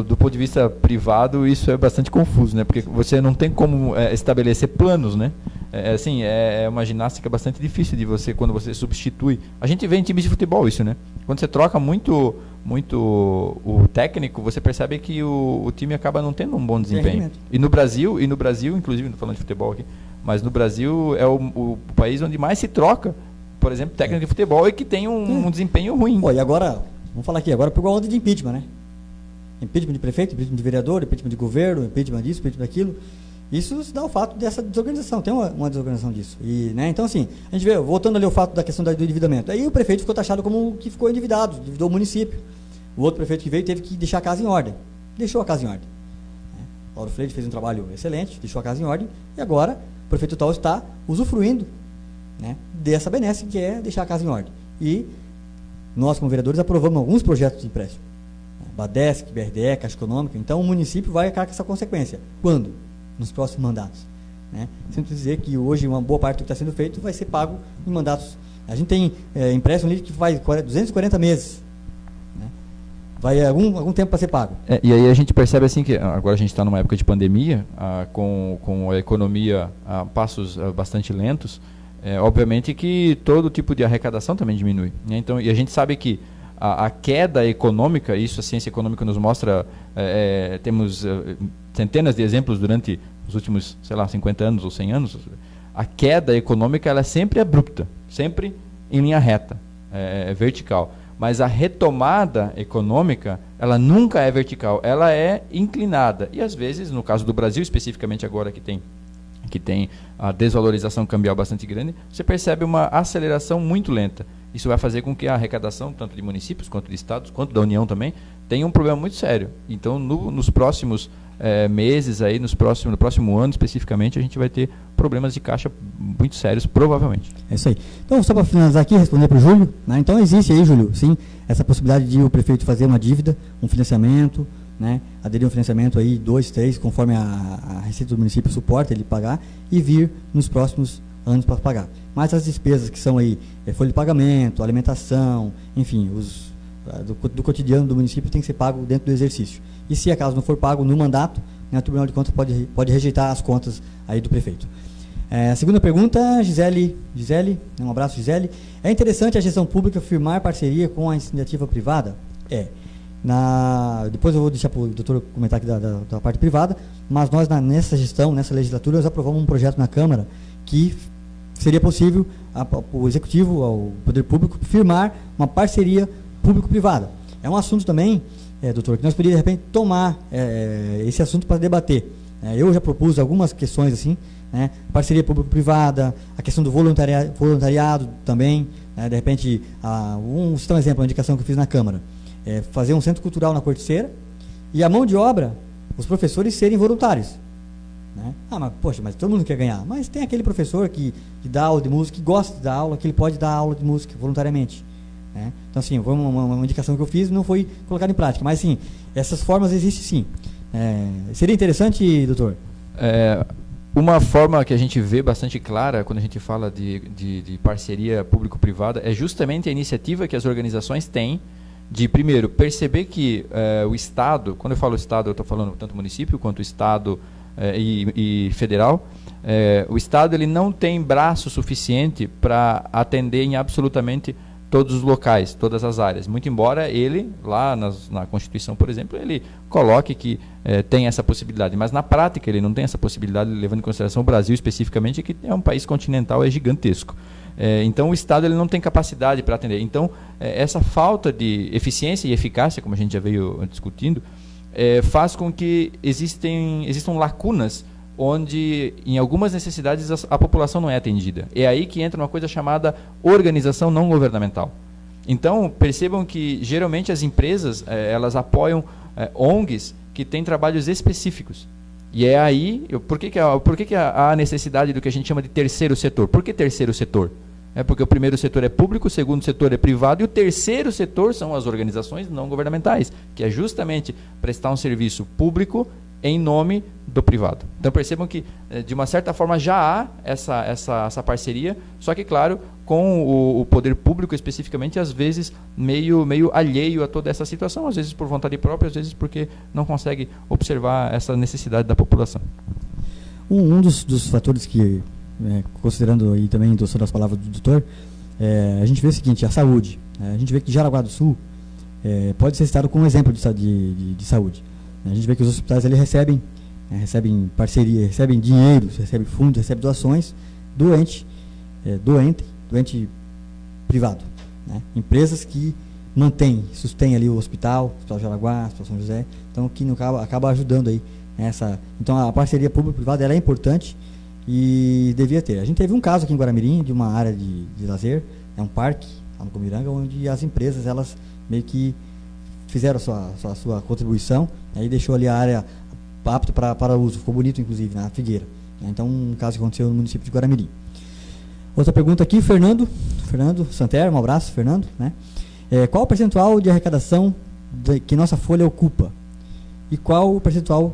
Speaker 4: Do ponto de vista privado, isso é bastante confuso, né? Porque você não tem como estabelecer planos, né? É uma ginástica bastante difícil de você, quando você substitui. A gente vê em times de futebol isso, né? Quando você troca muito o técnico, você percebe que o time acaba não tendo um bom desempenho. E no Brasil, inclusive, não falando de futebol aqui, mas no Brasil é o país onde mais se troca, por exemplo, técnico de futebol e que tem um desempenho ruim.
Speaker 2: E agora, vamos falar aqui, agora pegou a onda de impeachment, né? Impeachment de prefeito, impeachment de vereador, impeachment de governo, impeachment disso, impeachment daquilo. Isso se dá o fato dessa desorganização, tem uma desorganização disso. Né, então, assim, a gente vê, voltando ali ao fato da questão do endividamento, aí o prefeito ficou taxado como que ficou endividado, endividou o município. O outro prefeito que veio teve que deixar a casa em ordem. Deixou a casa em ordem. Lauro Freire fez um trabalho excelente, deixou a casa em ordem, e agora o prefeito tal está usufruindo, né, dessa benesse que é deixar a casa em ordem. E nós, como vereadores, aprovamos alguns projetos de empréstimo. Badesc, BRDE, Caixa Econômica. Então o município vai arcar com essa consequência. Quando? Nos próximos mandatos. Né? Sinto dizer que hoje uma boa parte do que está sendo feito vai ser pago em mandatos. A gente tem empréstimo ali que faz 240 meses. Né? Vai algum tempo para ser pago.
Speaker 4: E aí a gente percebe assim que agora a gente está numa época de pandemia, com a economia a passos bastante lentos. Obviamente que todo tipo de arrecadação também diminui. Né? Então, e a gente sabe que a queda econômica, isso a ciência econômica nos mostra, temos centenas de exemplos durante os últimos, 50 anos ou 100 anos, a queda econômica ela é sempre abrupta, sempre em linha reta, vertical. Mas a retomada econômica, ela nunca é vertical, ela é inclinada. E às vezes, no caso do Brasil, especificamente agora que tem a desvalorização cambial bastante grande, você percebe uma aceleração muito lenta. Isso vai fazer com que a arrecadação, tanto de municípios, quanto de estados, quanto da União também, tenha um problema muito sério. Então, nos próximos meses, aí, no próximo ano especificamente, a gente vai ter problemas de caixa muito sérios, provavelmente.
Speaker 2: É isso aí. Então, só para finalizar aqui, responder para o Júlio, né? Então, existe aí, Júlio, sim, essa possibilidade de o prefeito fazer uma dívida, um financiamento, né? Aderir a um financiamento aí, 2, 3, conforme a receita do município suporta ele pagar, e vir nos próximos anos para pagar. Mas as despesas que são aí, folha de pagamento, alimentação, enfim, do cotidiano do município tem que ser pago dentro do exercício. E se acaso não for pago no mandato, né, o Tribunal de Contas pode rejeitar as contas aí do prefeito. A segunda pergunta, Gisele, um abraço, Gisele. É interessante a gestão pública firmar parceria com a iniciativa privada? Depois eu vou deixar para o doutor comentar aqui da parte privada, mas nós nessa gestão, nessa legislatura, nós aprovamos um projeto na Câmara que seria possível o Executivo, ao Poder Público, firmar uma parceria público-privada. É um assunto também, doutor, que nós poderíamos, de repente, tomar esse assunto para debater. Eu já propus algumas questões assim, né, parceria público-privada, a questão do voluntariado também, né, de repente, vou citar um exemplo, uma indicação que eu fiz na Câmara, fazer um centro cultural na Corticeira e a mão de obra, os professores serem voluntários. Né? Mas todo mundo quer ganhar. Mas tem aquele professor que dá aula de música, que gosta de dar aula, que ele pode dar aula de música voluntariamente. Né? Então, assim, foi uma indicação que eu fiz, não foi colocada em prática. Mas, sim, essas formas existem sim. Seria interessante, doutor?
Speaker 4: Uma forma que a gente vê bastante clara quando a gente fala de parceria público-privada é justamente a iniciativa que as organizações têm de, primeiro, perceber que o Estado, quando eu falo Estado, eu estou falando tanto município quanto Estado e federal, o Estado ele não tem braço suficiente para atender em absolutamente todos os locais, todas as áreas. Muito embora ele, lá na Constituição, por exemplo, ele coloque que tem essa possibilidade, mas na prática ele não tem essa possibilidade, levando em consideração o Brasil especificamente, que é um país continental, é gigantesco. Então o Estado ele não tem capacidade para atender. Então essa falta de eficiência e eficácia, como a gente já veio discutindo, faz com que existam lacunas onde em algumas necessidades a população não é atendida. É aí que entra uma coisa chamada organização não governamental. Então percebam que geralmente as empresas elas apoiam ONGs que têm trabalhos específicos. E é aí, por que há a necessidade do que a gente chama de terceiro setor? Por que terceiro setor? Porque o primeiro setor é público, o segundo setor é privado e o terceiro setor são as organizações não governamentais, que é justamente prestar um serviço público em nome do privado. Então percebam que, de uma certa forma, já há essa parceria, só que, claro, com o poder público especificamente, às vezes meio alheio a toda essa situação, às vezes por vontade própria, às vezes porque não consegue observar essa necessidade da população.
Speaker 2: Um dos fatores que, considerando aí também, endossando as palavras do doutor, a gente vê o seguinte, a saúde. A gente vê que Jaraguá do Sul pode ser citado como um exemplo de saúde. A gente vê que os hospitais ali recebem parceria, recebem dinheiro, recebem fundos, recebem doações doente privado. Né? Empresas que sustêm ali o Hospital Jaraguá, o Hospital São José, então que acaba ajudando aí nessa. Então a parceria público-privada ela é importante e devia ter. A gente teve um caso aqui em Guaramirim de uma área de lazer, um parque lá no Comiranga, onde as empresas elas meio que fizeram a sua contribuição, e deixou ali a área apta para uso. Ficou bonito, inclusive, na Figueira. Então, um caso que aconteceu no município de Guaramirim. Outra pergunta aqui, Fernando Santer, um abraço, Fernando. Né? Qual o percentual de arrecadação que nossa folha ocupa? E qual o percentual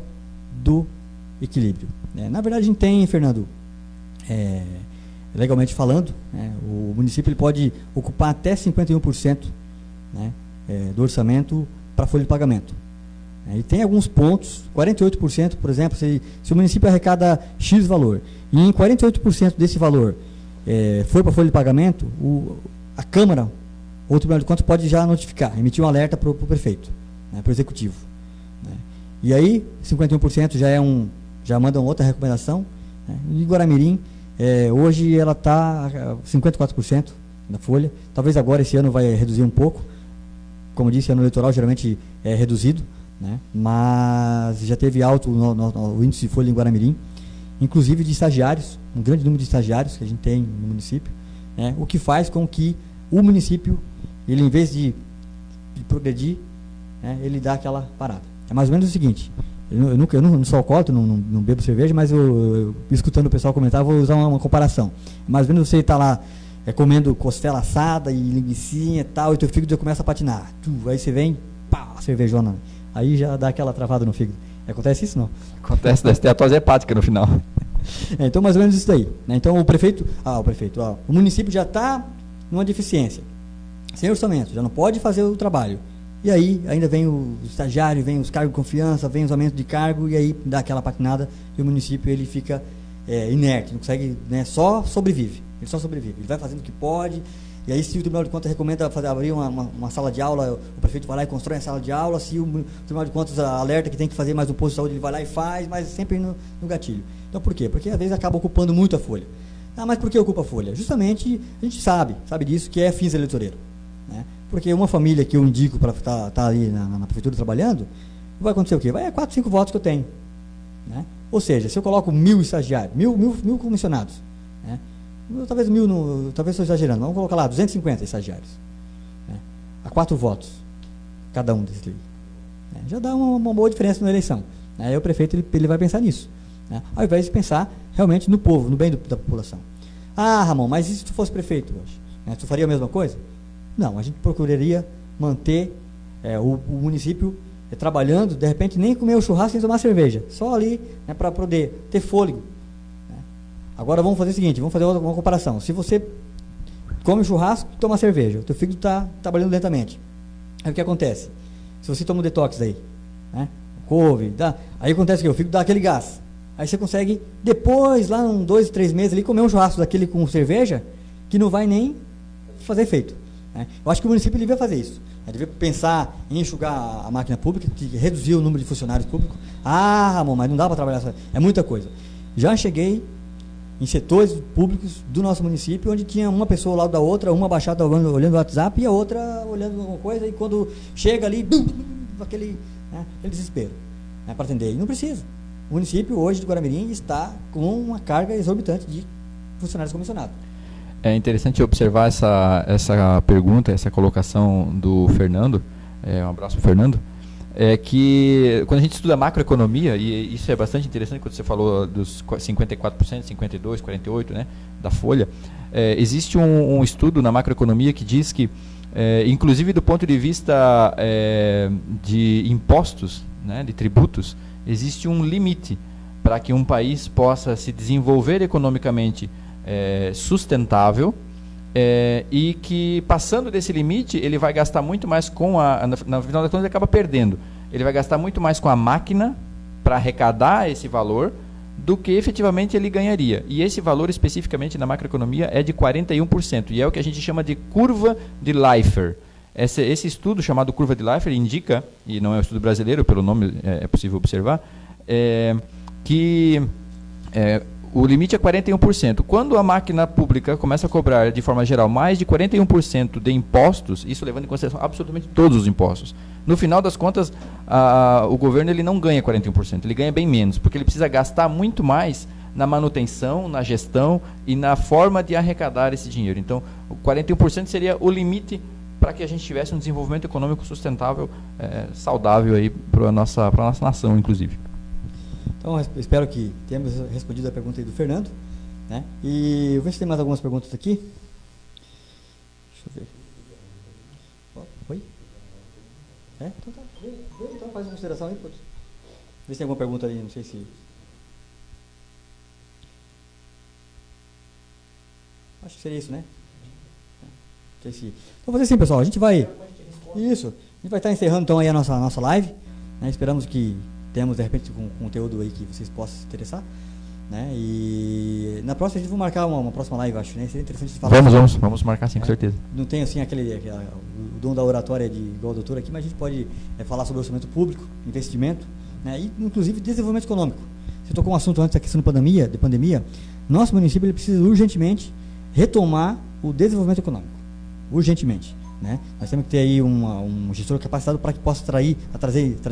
Speaker 2: do equilíbrio? Na verdade, a gente tem, Fernando, legalmente falando, o município ele pode ocupar até 51%, né, do orçamento para folha de pagamento. E tem alguns pontos, 48%, por exemplo, se o município arrecada X valor, e em 48% desse valor for para folha de pagamento, a Câmara ou o Tribunal de Contas pode já notificar, emitir um alerta para o prefeito, para o Executivo. E aí, 51% já mandam outra recomendação. E Guaramirim, hoje ela está 54% da folha, talvez agora esse ano vai reduzir um pouco, como disse, ano eleitoral geralmente é reduzido, né? Mas já teve alto o índice de folha em Guaramirim, inclusive de estagiários, um grande número de estagiários que a gente tem no município, o que faz com que o município, ele em vez de progredir, ele dá aquela parada. É mais ou menos o seguinte, eu não sou alcoólatra, não bebo cerveja, mas eu escutando o pessoal comentar, vou usar uma comparação. Mais ou menos você está lá comendo costela assada e linguicinha e tal, e teu fígado já começa a patinar. Aí você vem, pá, cervejona. Aí já dá aquela travada no fígado. Acontece isso, não?
Speaker 4: Acontece da esteatose hepática no final.
Speaker 2: Então, mais ou menos isso daí. Né? Então, o município já está numa deficiência. Sem orçamento, já não pode fazer o trabalho. E aí, ainda vem o estagiário, vem os cargos de confiança, vem os aumentos de cargo, e aí dá aquela patinada, e o município ele fica inerte, não consegue, né, só sobrevive. Ele só sobrevive. Ele vai fazendo o que pode, e aí se o Tribunal de Contas recomenda abrir uma sala de aula, o prefeito vai lá e constrói a sala de aula, se o Tribunal de Contas alerta que tem que fazer mais um posto de saúde, ele vai lá e faz, mas sempre no gatilho. Então por quê? Porque às vezes acaba ocupando muito a folha. Mas por que ocupa a folha? Justamente, a gente sabe disso, que é fins eleitoreiros. Né? Porque uma família que eu indico para estar ali na prefeitura trabalhando, vai acontecer o quê? Vai 4, 5 votos que eu tenho. Né? Ou seja, se eu coloco 1000 estagiários, 1000 comissionados, né? Talvez estou exagerando, vamos colocar lá 250 estagiários, né? A 4 votos, cada um desses. Né? Já dá uma boa diferença na eleição. Aí o prefeito ele vai pensar nisso, né? Ao invés de pensar realmente no povo, no bem da população. Ah, Ramon, mas e se tu fosse prefeito hoje? Né? Tu faria a mesma coisa? Não, a gente procuraria manter o município trabalhando, de repente nem comer o churrasco sem tomar cerveja, só ali, né, para poder ter fôlego. Né? Agora vamos fazer o seguinte, vamos fazer uma comparação. Se você come o churrasco e toma cerveja, o teu fígado está trabalhando lentamente. Aí o que acontece? Se você toma um detox aí, né, couve, aí acontece que o fígado dá aquele gás. Aí você consegue, depois, lá uns 2, 3 meses, ali, comer um churrasco daquele com cerveja, que não vai nem fazer efeito. Né? Eu acho que o município devia fazer isso. Ele devia pensar em enxugar a máquina pública, reduzir o número de funcionários públicos. Ah, Ramon, mas não dá para trabalhar só. É muita coisa. Já cheguei em setores públicos do nosso município, onde tinha uma pessoa ao lado da outra, uma baixada olhando o WhatsApp e a outra olhando alguma coisa, e quando chega ali, aquele desespero, né, para atender. E não precisa. O município hoje de Guaramirim está com uma carga exorbitante de funcionários comissionados.
Speaker 4: É interessante observar essa pergunta, essa colocação do Fernando, um abraço para o Fernando, que quando a gente estuda macroeconomia, e isso é bastante interessante quando você falou dos 54%, 52%, 48%, né, da folha, existe um estudo na macroeconomia que diz que, inclusive do ponto de vista de impostos, né, de tributos, existe um limite para que um país possa se desenvolver economicamente sustentável, e que passando desse limite ele vai gastar muito mais no final das contas ele acaba perdendo, ele vai gastar muito mais com a máquina para arrecadar esse valor do que efetivamente ele ganharia, e esse valor especificamente na macroeconomia é de 41%, e é o que a gente chama de curva de Laffer. Esse estudo chamado curva de Laffer indica, e não é um estudo brasileiro, pelo nome é possível observar, que o limite é 41%. Quando a máquina pública começa a cobrar, de forma geral, mais de 41% de impostos, isso levando em consideração absolutamente todos os impostos, no final das contas, o governo ele não ganha 41%, ele ganha bem menos, porque ele precisa gastar muito mais na manutenção, na gestão e na forma de arrecadar esse dinheiro. Então, o 41% seria o limite para que a gente tivesse um desenvolvimento econômico sustentável, saudável para a nossa nação, inclusive.
Speaker 2: Então, espero que tenhamos respondido a pergunta aí do Fernando, né? E eu vou ver se tem mais algumas perguntas aqui. Deixa eu ver. Oi? Então tá. Então faz uma consideração aí, pode. Vê se tem alguma pergunta aí, não sei se... Acho que seria isso, né? Não sei se... Então, vou fazer assim, pessoal, a gente vai... Isso. A gente vai estar encerrando então aí a nossa live, né? Esperamos que temos, de repente, um conteúdo aí que vocês possam se interessar, né? E na próxima a gente vai marcar uma próxima live, acho, né? Seria interessante falar.
Speaker 4: Vamos marcar sim, com certeza.
Speaker 2: Não tem assim o dom da oratória igual a doutora aqui, mas a gente pode falar sobre orçamento público, investimento, né? E inclusive desenvolvimento econômico. Você tocou um assunto antes da questão de pandemia. Nosso município ele precisa urgentemente retomar o desenvolvimento econômico. Urgentemente. Né? Nós temos que ter aí um gestor capacitado para que possa trazer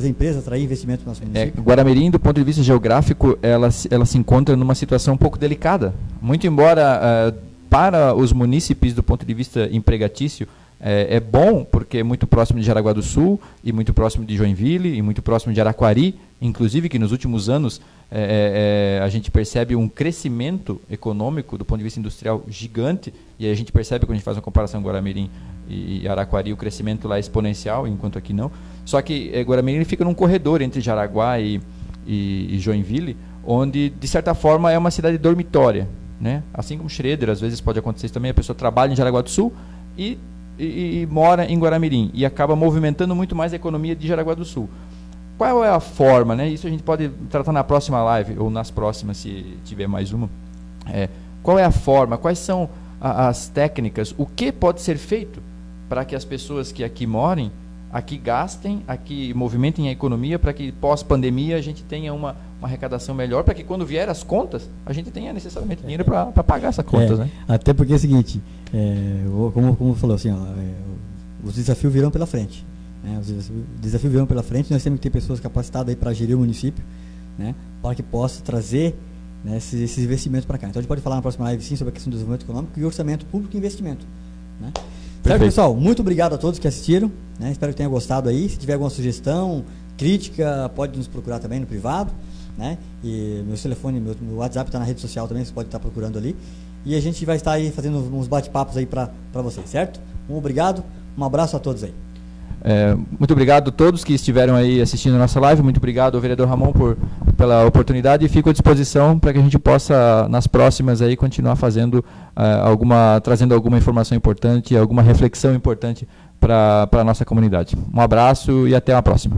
Speaker 2: empresas, atrair investimento no nosso município.
Speaker 4: Guaramirim, do ponto de vista geográfico, ela se encontra numa situação um pouco delicada. Muito embora para os munícipes, do ponto de vista empregatício, é bom, porque é muito próximo de Jaraguá do Sul, e muito próximo de Joinville, e muito próximo de Araquari, inclusive que nos últimos anos a gente percebe um crescimento econômico do ponto de vista industrial gigante, e a gente percebe quando a gente faz uma comparação Guaramirim e Araquari, o crescimento lá é exponencial, enquanto aqui não. Só que Guaramirim ele fica num corredor entre Jaraguá e Joinville, onde de certa forma é uma cidade dormitória, né? Assim como Schroeder, às vezes pode acontecer isso também, a pessoa trabalha em Jaraguá do Sul e mora em Guaramirim e acaba movimentando muito mais a economia de Jaraguá do Sul. Qual é a forma, né? Isso a gente pode tratar na próxima live ou nas próximas, se tiver mais uma. Qual é a forma, quais são as técnicas, o que pode ser feito para que as pessoas que aqui morem, aqui gastem, aqui movimentem a economia, para que pós-pandemia a gente tenha uma arrecadação melhor, para que quando vier as contas, a gente tenha necessariamente dinheiro para pagar essas contas. Né?
Speaker 2: Até porque é o seguinte, como falou assim, os desafios virão pela frente. Né? Os desafios virão pela frente, nós temos que ter pessoas capacitadas para gerir o município, né? Para que possa trazer, né, esses investimentos para cá. Então a gente pode falar na próxima live sim sobre a questão do desenvolvimento econômico e orçamento público e investimento. Né? Certo, pessoal? Muito obrigado a todos que assistiram. Né? Espero que tenham gostado aí. Se tiver alguma sugestão, crítica, pode nos procurar também no privado. Né? E meu telefone, meu WhatsApp está na rede social também, você pode estar procurando ali. E a gente vai estar aí fazendo uns bate-papos aí para vocês, certo? Obrigado, um abraço a todos aí.
Speaker 4: Muito obrigado a todos que estiveram aí assistindo a nossa live. Muito obrigado ao vereador Ramon pela oportunidade, e fico à disposição para que a gente possa, nas próximas, aí, continuar fazendo trazendo alguma informação importante, alguma reflexão importante para a nossa comunidade. Um abraço e até a próxima.